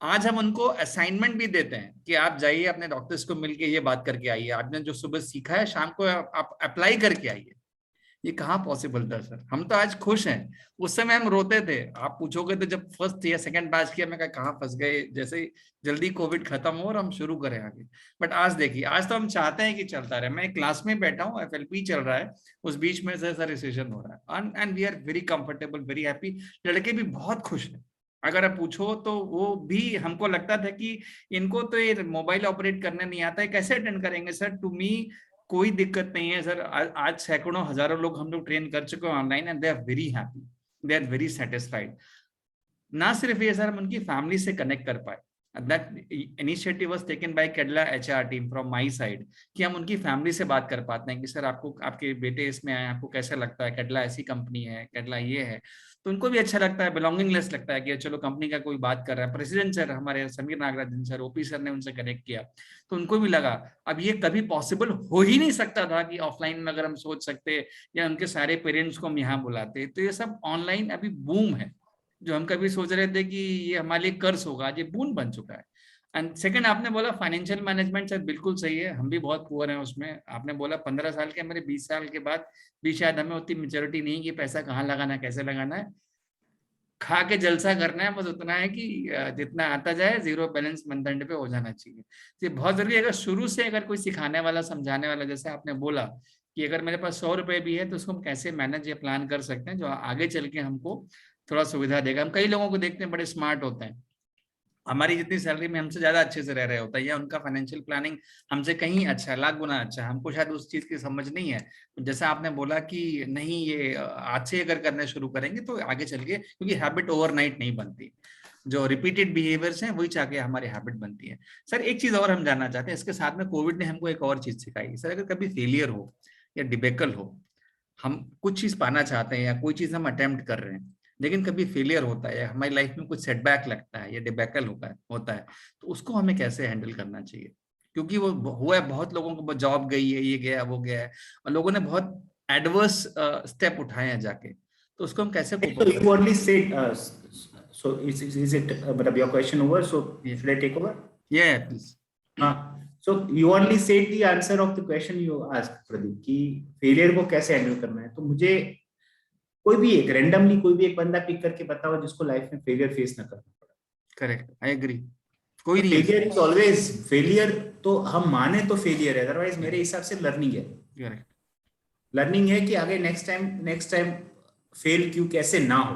आज हम उनको असाइनमेंट भी देते हैं कि आप जाइए अपने डॉक्टर्स को मिलके ये बात करके आइए, आपने जो सुबह सीखा है शाम को आप अप्लाई करके आइए। ये कहाँ पॉसिबल था सर? हम तो आज खुश हैं, उस समय हम रोते थे। आप पूछोगे तो जब फर्स्ट या सेकंड बैच किया, मैं कहाँ फंस गए, जैसे जल्दी कोविड खत्म हो और हम शुरू करें आगे। बट आज देखिए, आज तो हम चाहते हैं कि चलता रहे। मैं क्लास में बैठा हूँ, FLP चल रहा है, उस बीच में सर रिसेशन हो रहा है, and we are very comfortable, very happy. लड़के भी बहुत खुश हैं। अगर आप पूछो तो वो भी, हमको लगता था कि इनको तो ये मोबाइल ऑपरेट करने नहीं आता है, कैसे अटेंड करेंगे सर? टू मी कोई दिक्कत नहीं है सर। आज सैकड़ों हजारों लोग हम लोग ट्रेन कर चुके हैं online, and they are very happy, they are very satisfied. ना सिर्फ ये सर, हम उनकी फैमिली से कनेक्ट कर पाए। That initiative was taken by Kedla HR team from my side, कि हम उनकी फैमिली से बात कर पाते हैं कि सर आपको, आपके बेटे इसमें आए, आपको कैसा लगता है, केडला ऐसी कंपनी है, केडला ये है। तो उनको भी अच्छा लगता है, बिलोंगिंगलेस लगता है कि चलो कंपनी का कोई बात कर रहा है। प्रेसिडेंट सर हमारे Sameer Nagarajan sir, OP sir ने उनसे कनेक्ट किया, तो उनको भी लगा। अब ये कभी पॉसिबल हो ही नहीं सकता था कि ऑफलाइन में अगर हम सोच सकते या उनके सारे पेरेंट्स को हम यहाँ बुलाते। तो ये सब ऑनलाइन अभी बूम है। जो हम कभी सोच रहे थे कि ये हमारे लिए कर्ज होगा, आज ये बून बन चुका है। एंड सेकंड, आपने बोला फाइनेंशियल मैनेजमेंट, सर बिल्कुल सही है, हम भी बहुत पुअर हैं उसमें। आपने बोला 15 साल के, मेरे 20 साल के बाद भी शायद हमें उतनी मेच्योरिटी नहीं है कि पैसा कहाँ लगाना है, कैसे लगाना है। खा के जलसा करना है, बस उतना है कि जितना आता जाए, जीरो बैलेंस मंथ एंड पे हो जाना चाहिए। ये बहुत जरूरी है। अगर शुरू से अगर कोई सिखाने वाला, समझाने वाला, जैसे आपने बोला कि अगर मेरे पास 100 रुपए भी है तो उसको हम कैसे मैनेज या प्लान कर सकते हैं, जो आगे चल के हमको थोड़ा सुविधा देगा। हम कई लोगों को देखते हैं बड़े स्मार्ट होते हैं, हमारी जितनी सैलरी में हमसे ज्यादा अच्छे से रह रहे होता है, या उनका फाइनेंशियल प्लानिंग हमसे कहीं अच्छा है, लाख गुना अच्छा है। हमको शायद उस चीज की समझ नहीं है। जैसा आपने बोला कि नहीं, ये आज से अगर करने शुरू करेंगे तो आगे चल के, क्योंकि हैबिट ओवरनाइट नहीं बनती, जो रिपीटेड बिहेवियर्स हैं वही चाहे हमारी हैबिट बनती है। सर एक चीज और हम जानना चाहते हैं, इसके साथ में कोविड ने हमको एक और चीज सिखाई। सर अगर कभी फेलियर हो या डिबेकल हो, हम कुछ चीज पाना चाहते हैं या कोई चीज हम अटेम्प्ट कर रहे हैं, लेकिन कभी फेलियर होता है या हमारी लाइफ में कुछ सेटबैक लगता है या डिबैकल होता है, तो उसको हमें कैसे हैंडल करना चाहिए? क्योंकि वो हुआ है, बहुत लोगों को जॉब गई है, ये गया वो गया है, और लोगों ने बहुत एडवर्स स्टेप उठाए हैं जाके, तो उसको हम कैसे So you only said, so is it, but your question over? So should I take over? Yeah, please. So you only said the answer of the question you asked, Pradeep, कि failure को कैसे हैंडल करना है। तो मुझे कोई भी एक रैंडमली कोई भी एक बंदा पिक करके बताओ जिसको लाइफ में फेलियर फेस ना करना पड़ा। Correct, I agree. कोई नहीं, फेलियर इज ऑलवेज फेलियर। तो हम माने तो फेलियर है, अदरवाइज मेरे हिसाब से लर्निंग है। करेक्ट, लर्निंग है कि आगे नेक्स्ट टाइम फेल क्यों कैसे ना हो।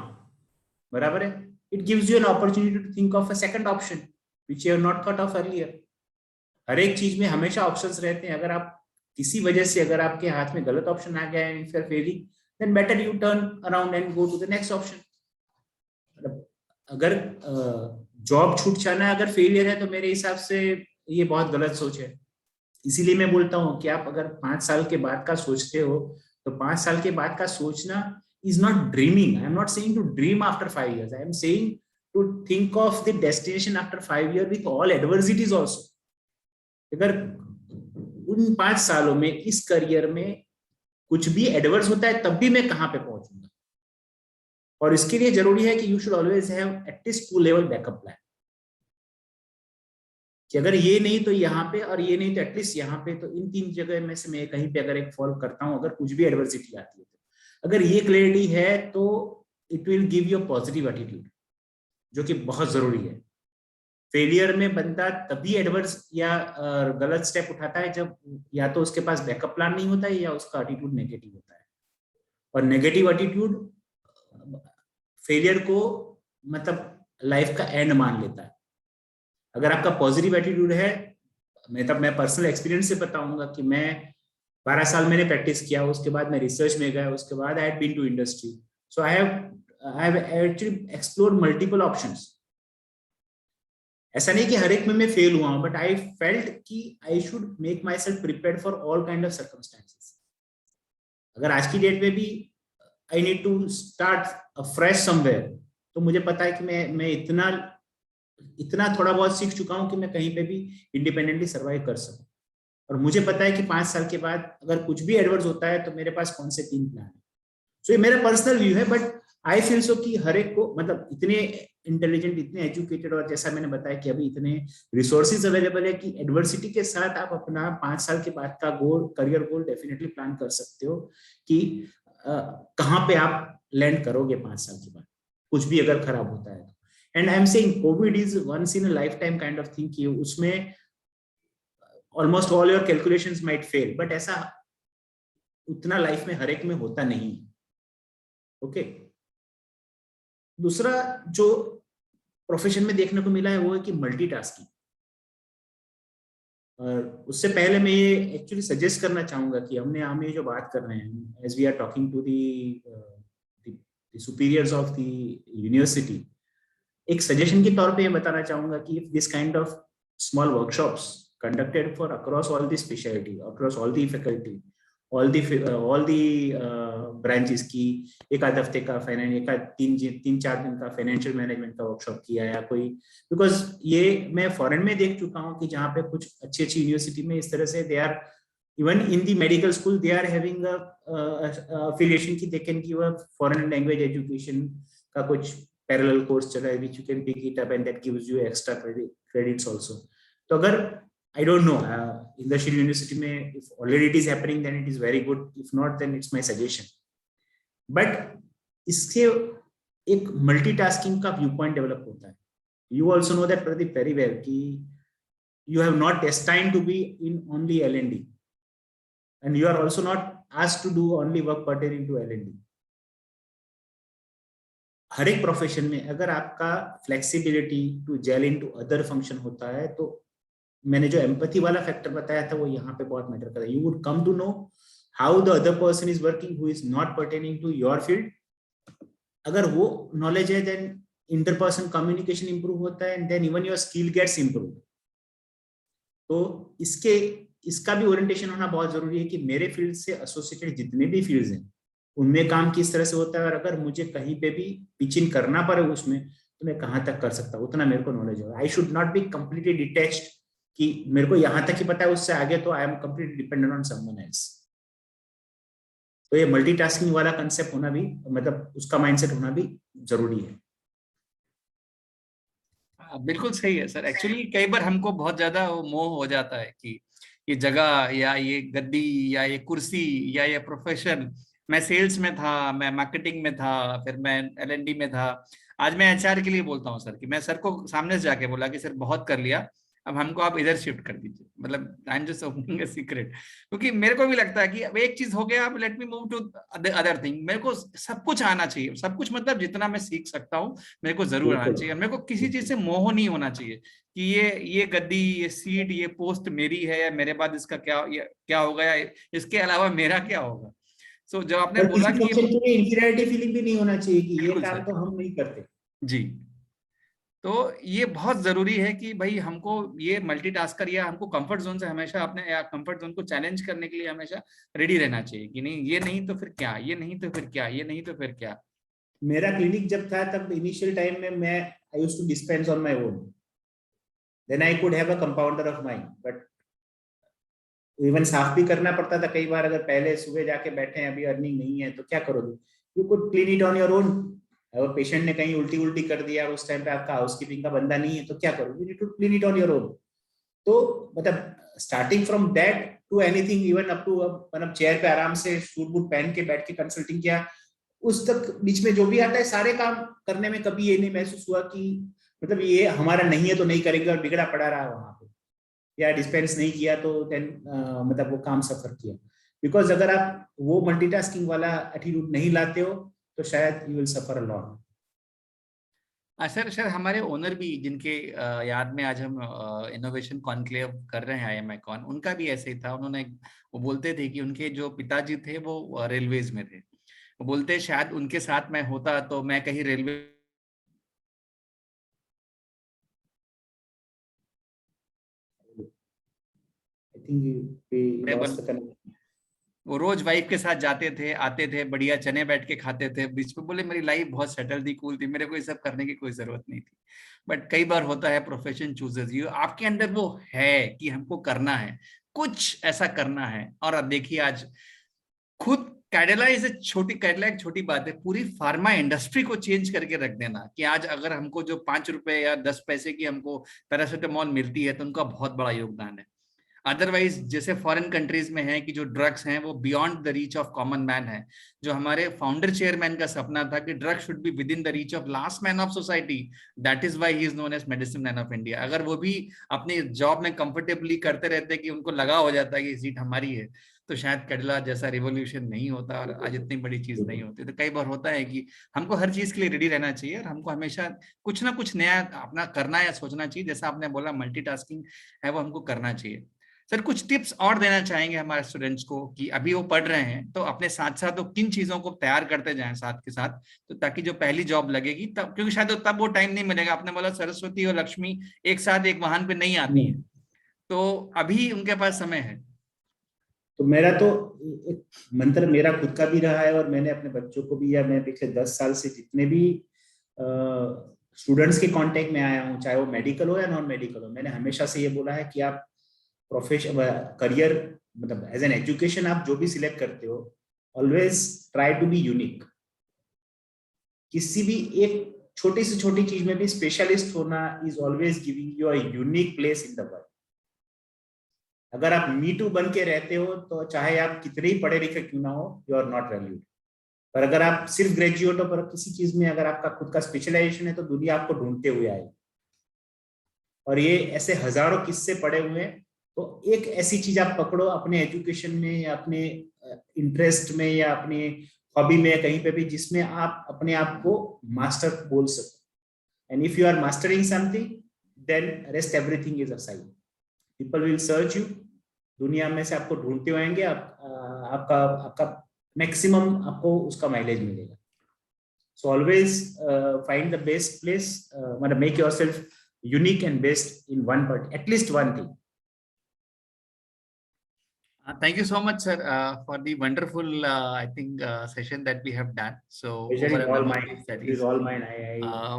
बराबर है। It gives you an opportunity to think of a second option which you have not thought of earlier. हर एक चीज में हमेशा ऑप्शंस रहते हैं। अगर आप किसी वजह से, अगर आपके हाथ में गलत ऑप्शन आ गया है, if you are failing, then better you turn around and go to the next option। अगर जॉब छूट जाना अगर फेलियर है, तो मेरे हिसाब से ये बहुत गलत सोच है। इसीलिए मैं बोलता हूँ कि आप अगर 5 साल के बाद का सोचते हो, तो 5 साल के बाद का सोचना is not dreaming. I am not saying to dream after 5 years. I am saying to think of the destination after 5 years with all adversities also. अगर उन 5 सालों में इस करियर में कुछ भी एडवर्स होता है, तब भी मैं कहां पे पहुंचूंगा। और इसके लिए जरूरी है कि you should always have at least 2 level backup plan, कि अगर ये नहीं तो यहाँ पे, और ये नहीं तो एटलीस्ट यहाँ पे। तो इन 3 जगह में से मैं कहीं पे अगर एक फॉलो करता हूँ, अगर कुछ भी एडवर्सिटी आती है तो अगर ये क्लैरिटी है, तो it will give you positive attitude, जो कि बहुत जरूरी है। फेलियर में बंदा तभी एडवर्स या गलत स्टेप उठाता है जब या तो उसके पास बैकअप प्लान नहीं होता है, या उसका एटीट्यूड नेगेटिव होता है। और नेगेटिव एटीट्यूड फेलियर को मतलब लाइफ का एंड मान लेता है। अगर आपका पॉजिटिव एटीट्यूड है, मैं पर्सनल एक्सपीरियंस से बताऊंगा कि मैं 12 साल मैंने प्रैक्टिस किया, उसके बाद मैं रिसर्च में गया, उसके बाद I had been to industry. So I have actually explored multiple options. ऐसा नहीं कि हर एक में मैं फेल हुआ हूं, बट आई फेल्ट कि I should make myself prepared for all kind of circumstances. अगर आज की डेट में भी I need to start fresh somewhere, तो मुझे पता है कि मैं इतना इतना थोड़ा बहुत सीख चुका हूं कि मैं कहीं पे भी इंडिपेंडेंटली सर्वाइव कर सकूं। और मुझे पता है कि 5 साल के बाद अगर कुछ भी एडवर्स होता है तो मेरे पास कौन से 3 प्लान है। सो ये मेरा पर्सनल व्यू है, बट आई फील सो कि हर एक को, मतलब इतने इंटेलिजेंट, इतने एजुकेटेड, और जैसा मैंने बताया कि अभी इतने रिसोर्सेज अवेलेबल है कि एडवर्सिटी के साथ आप अपना 5 साल के बाद का गोल, करियर गोल डेफिनेटली प्लान कर सकते हो कि कहाँ पे आप लैंड करोगे 5 साल के बाद, कुछ भी अगर खराब होता है तो। And I am saying covid is once in a lifetime kind of thing कि उसमें almost all your calculations might fail, but ऐसा उतना लाइफ में हर एक में होता नहीं। ओके, दूसरा जो प्रोफेशन में देखने को मिला है वो है कि मल्टीटास्किंग। और उससे पहले मैं ये एक्चुअली सजेस्ट करना चाहूंगा कि हम ये जो बात कर रहे हैं, as we are talking to the superiors of the university, एक सजेशन के तौर पे ये बताना चाहूंगा कि if this kind of small workshops conducted for across all the specialty, across all the faculty, all the branches की एक आध हफ्ते का फाइनेंस, एक आध 3-4 दिन का फाइनेंशियल मैनेजमेंट का वर्कशॉप किया या कोई, बिकॉज ये मैं फॉरेन में देख चुका हूँ कि जहाँ पे कुछ अच्छी अच्छी यूनिवर्सिटी में इस तरह से they are even in the medical school they are having affiliation की they can give a foreign language education का कुछ पैरेलल कोर्स चला है which you can pick it up and that gives you extra credits also. तो अगर I don't know in the Shri University में if already it is happening then it is very good, if not then it's my suggestion. But इससे एक multitasking का view point develop होता है. You also know that Pradeep very well कि you have not destined to be in only L&D and you are also not asked to do only work pertaining to L&D. हर एक profession में अगर आपका flexibility to gel into other function होता है तो मैंने जो एम्पैथी वाला फैक्टर बताया था वो यहाँ पे बहुत मैटर करता है. You would come to know how the other person is working who is not pertaining to your field. अगर वो नॉलेज है देन इंटरपर्सन कम्युनिकेशन इंप्रूव होता है and then even your skill gets improve. तो इसका भी ओरिएंटेशन होना बहुत जरूरी है कि मेरे फील्ड से एसोसिएटेड जितने भी फील्ड्स हैं उनमें काम किस तरह से होता है, और अगर मुझे कहीं पे भी पिचिंग करना पड़े उसमें तो मैं कहाँ तक कर सकता हूँ, उतना मेरे को नॉलेज होगा. I should not be completely detached कि मेरे को यहाँ तक ही पता है, उससे आगे तो I am completely dependent on someone else. तो ये मल्टीटास्किंग वाला कंसेप्ट होना भी, मतलब उसका माइंडसेट होना भी जरूरी है. बिल्कुल सही है सर. एक्चुअली कई बार हमको बहुत ज्यादा वो मोह हो जाता है कि ये जगह या ये गद्दी या ये कुर्सी या ये प्रोफेशन, मैं सेल्स में था, मैं मार्केटिंग में था, फिर मैं L&D में था. आज मैं HR के लिए बोलता हूँ सर कि मैं सर को सामने से जाके बोला कि सर बहुत कर लिया, अब हमको आप इधर शिफ्ट कर दीजिए. मतलब I am just opening a secret, क्योंकि मेरे को भी लगता है कि अब एक चीज हो गया, अब let me move to other thing. मेरे को सब कुछ आना चाहिए, सब कुछ मतलब जितना मैं सीख सकता हूँ मेरे को जरूर आना चाहिए. मेरे को किसी चीज से मोह नहीं होना चाहिए कि ये गद्दी, ये सीट, ये पोस्ट मेरी है या मेरे बाद इसका क्या होगा या इसके अलावा मेरा क्या होगा. सो जो आपने और बोला किसी कि फंक्शन के लिए इंफीरियरिटी फीलिंग भी नहीं होना चाहिए कि ये बिल्कुल काम सर तो हम नहीं करते. जी. तो ये बहुत जरूरी है कि भाई हमको ये मल्टीटास्कर या हमको कंफर्ट जोन से हमेशा अपने या कंफर्ट जोन को चैलेंज करने के लिए हमेशा रेडी रहना चाहिए कि नहीं ये नहीं तो फिर क्या, ये नहीं तो फिर क्या, ये नहीं तो फिर क्या. मेरा क्लिनिक जब था तब इनिशियल टाइम में मैं I used to dispense on my own, then I could have a compounder of mine, but even साफ भी करना पड़ता था कई बार. अगर पहले सुबह जाके बैठे हैं अभी अर्निंग नहीं है तो क्या करोगे, you could clean it on your own. अगर पेशेंट ने कहीं उल्टी उल्टी कर दिया और उस टाइम पे आपका हाउसकीपिंग का बंदा नहीं है तो क्या करोगे, you need to clean it on your own. तो मतलब starting from that to anything, even up to मतलब चेयर पे आराम से सूट बूट पहन के बैठ के कंसल्टिंग किया, उस तक बीच में जो भी आता है सारे काम करने में कभी ये नहीं महसूस हुआ कि मतलब ये हमारा नहीं है तो नहीं करेंगे और बिगड़ा पड़ा रहा वहां पे, या डिस्पेंस नहीं किया तो देन मतलब वो काम सफर किया. बिकॉज अगर आप वो मल्टीटास्किंग वाला एटीट्यूड नहीं लाते हो तो शायद you will suffer a lot. Sir sir हमारे ओनर भी जिनके याद में आज हम इनोवेशन कॉन्क्लेव कर रहे हैं IMI कॉन, उनका भी ऐसे ही था. उन्होंने वो बोलते थे कि उनके जो पिताजी थे वो रेलवेज में थे. वो बोलते शायद उनके साथ मैं होता तो मैं कहीं railway I think we lost the connection. वो रोज वाइफ के साथ जाते थे, आते थे, बढ़िया चने बैठ के खाते थे। बीच में बोले मेरी लाइफ बहुत सेटल थी, कूल थी, मेरे को ये सब करने की कोई जरूरत नहीं थी। बट कई बार होता है प्रोफेशन चूजेस यू, आपके अंदर वो है कि हमको करना है, कुछ ऐसा करना है। और अब देखिए आज खुद कैडिला कैडिला एक छोटी बात है, पूरी फार्मा इंडस्ट्री को चेंज करके रख देना। कि आज अगर हमको जो 5 रुपए या 10 पैसे की हमको पैरासिटामोल मिलती है तो उनका बहुत बड़ा योगदान है। अदरवाइज जैसे फॉरेन कंट्रीज में है कि जो ड्रग्स हैं वो beyond the reach of common man है। जो हमारे फाउंडर चेयरमैन का सपना था कि drug should be within the reach of last man of society, that is why he is known as medicine man of India. अगर वो भी अपनी जॉब में कंफर्टेबली करते रहते कि उनको लगा हो जाता है कि सीट हमारी है, तो शायद कैडिला जैसा रिवोल्यूशन नहीं होता और आज इतनी बड़ी चीज नहीं होती। तो कई बार होता है कि हमको हर चीज के लिए रेडी रहना चाहिए और हमको हमेशा कुछ ना कुछ नया अपना करना या सोचना चाहिए। जैसा आपने बोला मल्टीटास्किंग है वो हमको करना चाहिए। सर कुछ टिप्स और देना चाहेंगे हमारे स्टूडेंट्स को कि अभी वो पढ़ रहे हैं तो अपने साथ साथ वो किन चीजों को तैयार करते जाएं साथ के साथ, तो ताकि जो पहली जॉब लगेगी तब, क्योंकि शायद तब वो टाइम नहीं मिलेगा। आपने बोला सरस्वती और लक्ष्मी एक साथ एक वाहन पे नहीं आती है, तो अभी उनके पास समय है। तो मेरा तो एक मंत्र मेरा खुद का भी रहा है और मैंने अपने बच्चों को भी, या मैं पिछले 10 साल से जितने भी स्टूडेंट्स के कांटेक्ट में आया हूँ, चाहे वो मेडिकल हो या नॉन मेडिकल हो, मैंने हमेशा से ये बोला है कि आप प्रोफेशन करियर मतलब एज एन एजुकेशन आप जो भी सिलेक्ट करते हो, always try to be unique. किसी भी एक छोटी से छोटी चीज में भी स्पेशलिस्ट होना is always giving you a unique place in the world. अगर आप मी टू बन के रहते हो तो चाहे आप कितने ही पढ़े लिखे क्यों ना हो, यू आर नॉट वैल्यूड। पर अगर आप सिर्फ ग्रेजुएट हो पर किसी चीज में अगर आपका खुद का स्पेशलाइजेशन है तो दुनिया आपको ढूंढते हुए आएगी। और ये ऐसे हजारों किस्से पड़े हुए हैं। तो एक ऐसी चीज आप पकड़ो अपने एजुकेशन में या अपने इंटरेस्ट में या अपने हॉबी में, कहीं पे भी, जिसमें आप अपने आप को मास्टर बोल सको। And if you are mastering something then rest everything is aside. People will search you, दुनिया में से आपको ढूंढते आएंगे, आपका आपका मैक्सिमम आपको उसका माइलेज मिलेगा। So always find the best place, मतलब make yourself unique and best in one part, at least one thing. Thank you so much, sir, for the wonderful, I think, session that we have done. So, Pleasure over is a all number mine. of It studies, is all mine.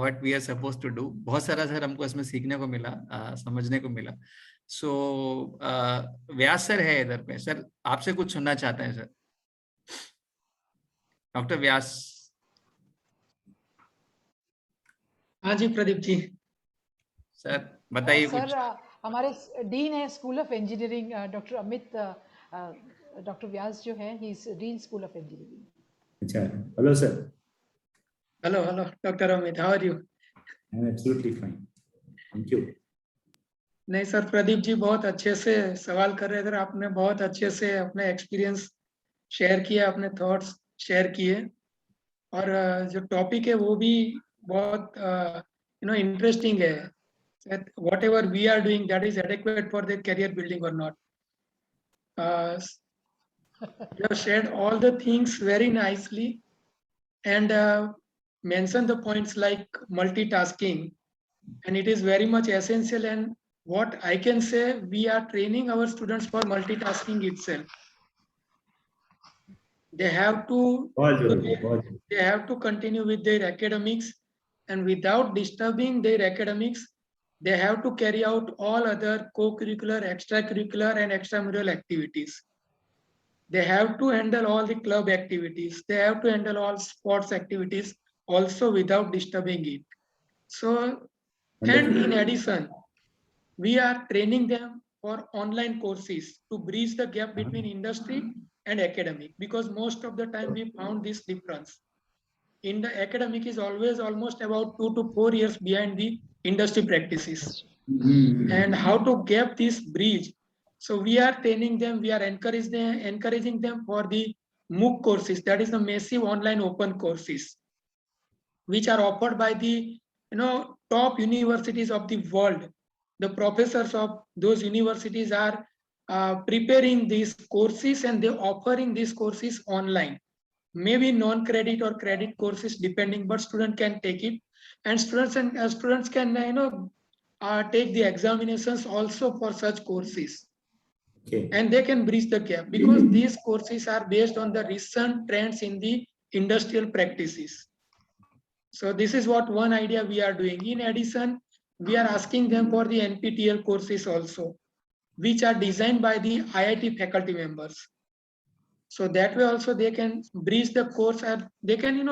what we are supposed to do. बहुत सारा sir हमको इसमें सीखने को मिला, समझने को मिला। So, व्यास सर है इधर पे, सर आपसे कुछ सुनना चाहते हैं सर, डॉक्टर व्यास। हाँ जी प्रदीप जी। सर बताइए सर कुछ। हमारे डीन है school of engineering doctor Amit, doctor Vyas जो है he is dean school of engineering. अच्छा, hello sir. Hello hello doctor Amit, how are you? I am absolutely fine, thank you. नहीं सर, प्रदीप जी बहुत अच्छे से सवाल कर रहे थे, आपने बहुत अच्छे से अपने एक्सपीरियंस शेयर किया, अपने थॉट्स शेयर किए, और जो टॉपिक है वो भी बहुत इंटरेस्टिंग है। whatever we are doing, that is adequate for the career building or not. You have shared all the things very nicely and mentioned the points like multitasking, and it is very much essential. And what I can say, we are training our students for multitasking itself. They have to they have to continue with their academics, and without disturbing their academics, they have to carry out all other co-curricular, extracurricular and extramural activities. They have to handle all the club activities. They have to handle all sports activities also without disturbing it. So, and in addition, we are training them for online courses to bridge the gap between industry and academic, because most of the time we found this difference. In the academic is always almost about 2 to 4 years behind the industry practices. And how to gap this bridge. So we are training them, we are encouraging them for the MOOC courses, that is the massive online open courses, which are offered by the top universities of the world. The professors of those universities are preparing these courses and they offering these courses online. Maybe non-credit or credit courses depending, but student can take it, and students can take the examinations also for such courses. Okay. and they can bridge the gap because these courses are based on the recent trends in the industrial practices. So this is what one idea we are doing. In addition, we are asking them for the NPTEL courses also, which are designed by the IIT faculty members. So that way also they can bridge the course and they can,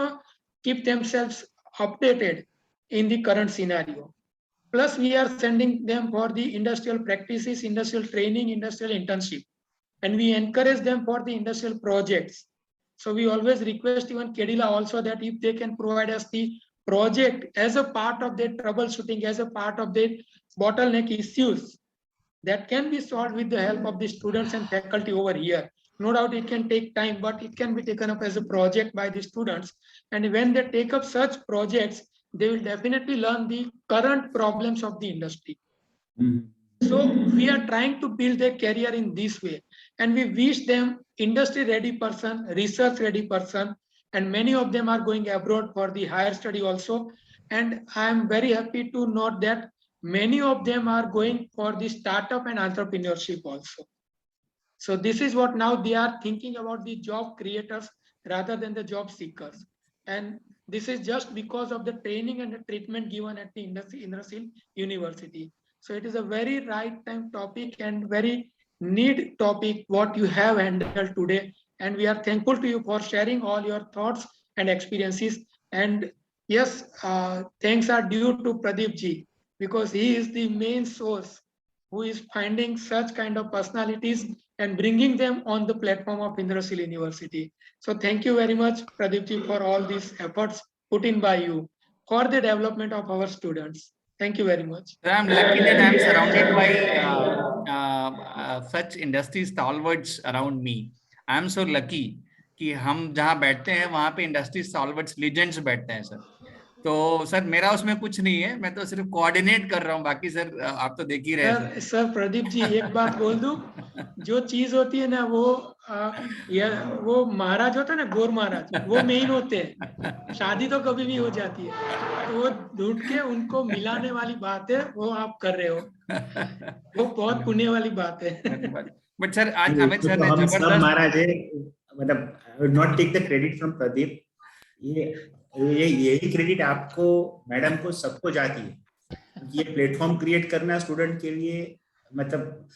keep themselves updated in the current scenario. Plus, we are sending them for the industrial practices, industrial training, industrial internship, and we encourage them for the industrial projects. So we always request even Kedila also that if they can provide us the project as a part of their troubleshooting, as a part of their bottleneck issues that can be solved with the help of the students and faculty over here. No doubt it can take time, but it can be taken up as a project by the students. And when they take up such projects, they will definitely learn the current problems of the industry. Mhm. So we are trying to build their career in this way. And we wish them industry ready person, research ready person, and many of them are going abroad for the higher study also. And I am very happy to note that many of them are going for the startup and entrepreneurship also. So this is what now they are thinking about the job creators rather than the job seekers. And this is just because of the training and the treatment given at the Indrasil University. So it is a very right time topic and very need topic what you have handled today. And we are thankful to you for sharing all your thoughts and experiences. And yes, thanks are due to Pradeep ji because he is the main source who is finding such kind of personalities and bringing them on the platform of Indrasil University. So thank you very much, Pradeep ji, for all these efforts put in by you for the development of our students. Thank you very much. Sir, I'm lucky that I'm surrounded by such industry stalwarts around me. I'm so lucky कि हम जहाँ बैठते हैं वहां पे industry stalwarts legends बैठते हैं sir. तो सर मेरा उसमें कुछ नहीं है, मैं तो सिर्फ कोऑर्डिनेट कर रहा हूँ. बाकी सर आप तो देख ही रहे हैं सर प्रदीप जी एक बात बोल दूं, जो चीज होती है ना वो वो महाराज होता है ना, गोर महाराज वो मेन होते हैं. शादी तो कभी भी हो जाती है, तो वो ढूंढ के उनको मिलाने वाली बात है वो आप कर रहे हो. वो बहुत पुण्य वाली बात है. बट सर आज ये अमित तो सर ने हम सब जबरदस्त महाराज है, मतलब I would not take the credit from Pradeep. ये यही क्रेडिट आपको, मैडम को, सबको जाती है. ये प्लेटफॉर्म क्रिएट करना स्टूडेंट के लिए, मतलब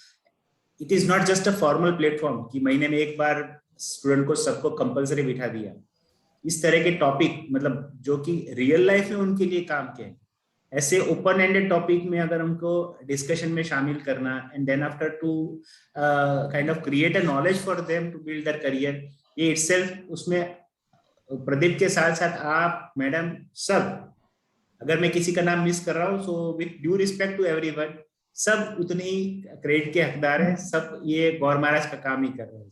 it is not just a formal platform कि महीने में एक बार स्टूडेंट को सबको कंपलसरी बिठा दिया. इस तरह के टॉपिक मतलब जो कि रियल लाइफ में उनके लिए काम के हैं, ऐसे ओपन एंडेड टॉपिक में अगर उनको डिस्कशन में शामिल करना and then after to kind of create a knowledge for them to build their career, ये इटसेल्फ उसमें प्रदीप के साथ साथ आप, मैडम, सब, अगर मैं किसी का नाम मिस कर रहा हूँ so with due respect to everyone, सब उतने ही क्रेडिट के हकदार हैं. सब ये गौर महाराज का काम ही कर रहे हैं.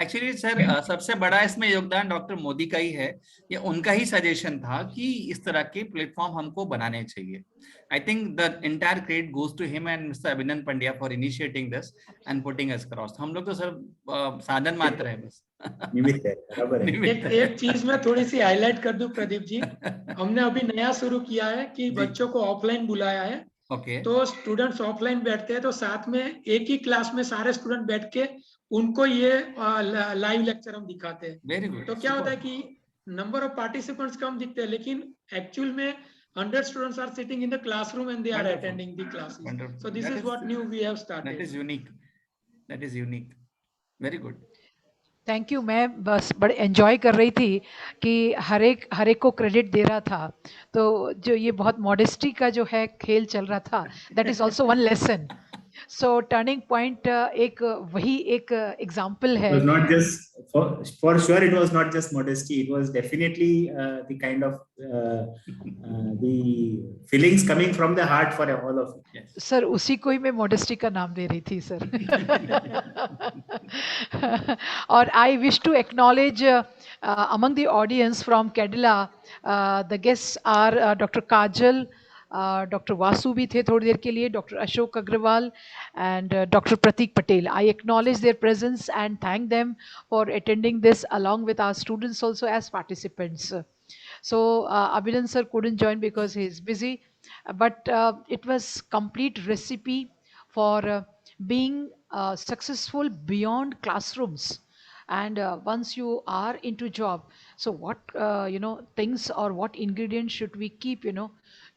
एक्चुअली सर सबसे बड़ा इसमें योगदान डॉक्टर मोदी का ही है. ये उनका ही सजेशन था कि इस तरह के प्लेटफॉर्म हमको बनाने चाहिए. I think the entire credit goes to him and mister Abhinandan Pandya for initiating this and putting us cross. हम लोग तो सर साधन मात्र है बस. निमित्त है, बराबर है. एक चीज में थोड़ी सी हाईलाइट कर दूं प्रदीप जी, हमने अभी नया शुरू किया है कि बच्चों को ऑफलाइन बुलाया है. ओके. तो स्टूडेंट्स ऑफलाइन बैठते हैं तो साथ में एक ही क्लास में सारे स्टूडेंट बैठ के उनको ये लाइव लेक्चर हम दिखाते हैं. Very good. तो क्या होता है कि नंबर ऑफ पार्टिसिपेंट्स कम दिखते हैं लेकिन एक्चुअल में 100 students are sitting in the classroom and they are Wonderful. attending the classes. Wonderful. So this That is what new we have started. That is unique. That is unique. Very good. Thank you. मैं बस बड़े enjoy कर रही थी कि हर एक को credit दे रहा था. तो जो ये बहुत मॉडेस्टी का जो है खेल चल रहा था, that is also one lesson. So turning point एक वही एक एग्जाम्पल है. It was not just for sure. It was not just modesty. It was definitely the kind of the feelings coming from the heart for all of it. Yes. Sir उसी को ही मैं modesty का नाम दे रही थी sir. और I wish to acknowledge among the audience from Kedala, the guests are Dr. Kajal, Dr. Vasu भी थे थोड़ी देर के लिए, Dr. Ashok Agrawal and Dr. Pratik Patel. I acknowledge their presence and thank them for attending this along with our students also as participants. So Abhinan sir couldn't join because he is busy, but it was complete recipe for being successful beyond classrooms. And once you are into job, so what things or what ingredients should we keep,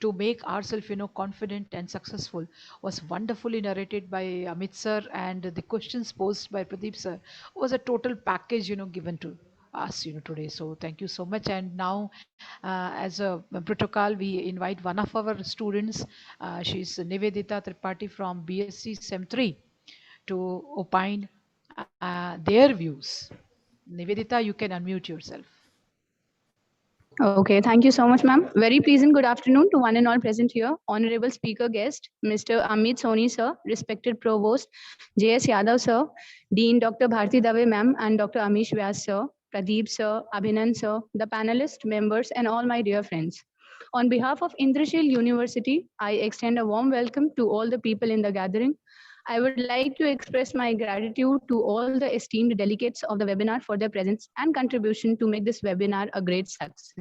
to make ourselves, confident and successful, was wonderfully narrated by Amit sir, and the questions posed by Pradeep sir was a total package, given to us, today. So thank you so much. And now, as a protocol, we invite one of our students. She's Nivedita Tripathi from BSc Sem 3 to opine their views. Nivedita, you can unmute yourself. Okay, thank you so much, ma'am. Very pleasant good afternoon to one and all present here. Honorable speaker guest, Mr. Amit Soni, sir, respected provost, J.S. Yadav, sir, Dean Dr. Bharti Dave, ma'am, and Dr. Amish Vyas, sir, Pradeep, sir, Abhinan, sir, the panelists, members, and all my dear friends. On behalf of Indrashil University, I extend a warm welcome to all the people in the gathering. I would like to express my gratitude to all the esteemed delegates of the webinar for their presence and contribution to make this webinar a great success.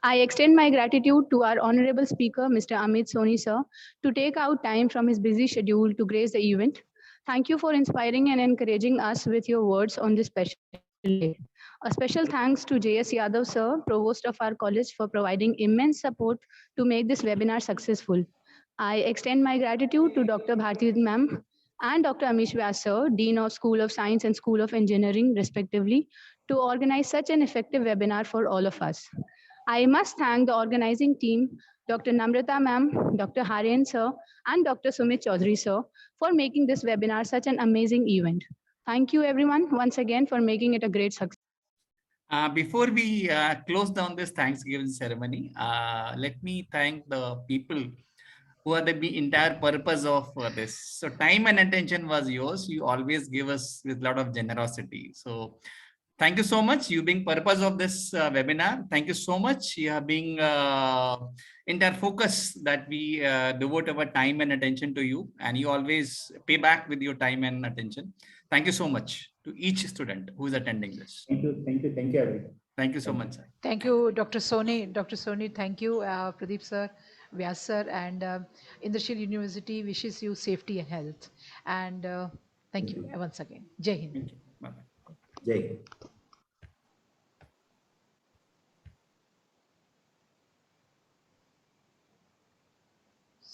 I extend my gratitude to our honorable speaker, Mr. Amit Soni, sir, to take out time from his busy schedule to grace the event. Thank you for inspiring and encouraging us with your words on this special day. A special thanks to J.S. Yadav, sir, provost of our college, for providing immense support to make this webinar successful. I extend my gratitude to Dr. Bharti ma'am and Dr. Amish Vyas, sir, Dean of School of Science and School of Engineering, respectively, to organize such an effective webinar for all of us. I must thank the organizing team, Dr. Namrata ma'am, Dr. Harian sir, and Dr. Sumit Chaudhary sir, for making this webinar such an amazing event. Thank you everyone once again for making it a great success. Before we close down this Thanksgiving ceremony, let me thank the people who are the entire purpose of this. So time and attention was yours. You always give us with a lot of generosity. So thank you so much. You being purpose of this webinar. Thank you so much. You are being entire focus that we devote our time and attention to you, and you always pay back with your time and attention. Thank you so much to each student who is attending this. Thank you, everyone. Thank you so much, sir. Thank you, Dr. Soni. Dr. Soni, thank you, Pradeep sir, Vyas sir, and Indrashil University wishes you safety and health. And thank you once again. Jai Hind. Thank you. Bye-bye. Jai Hind.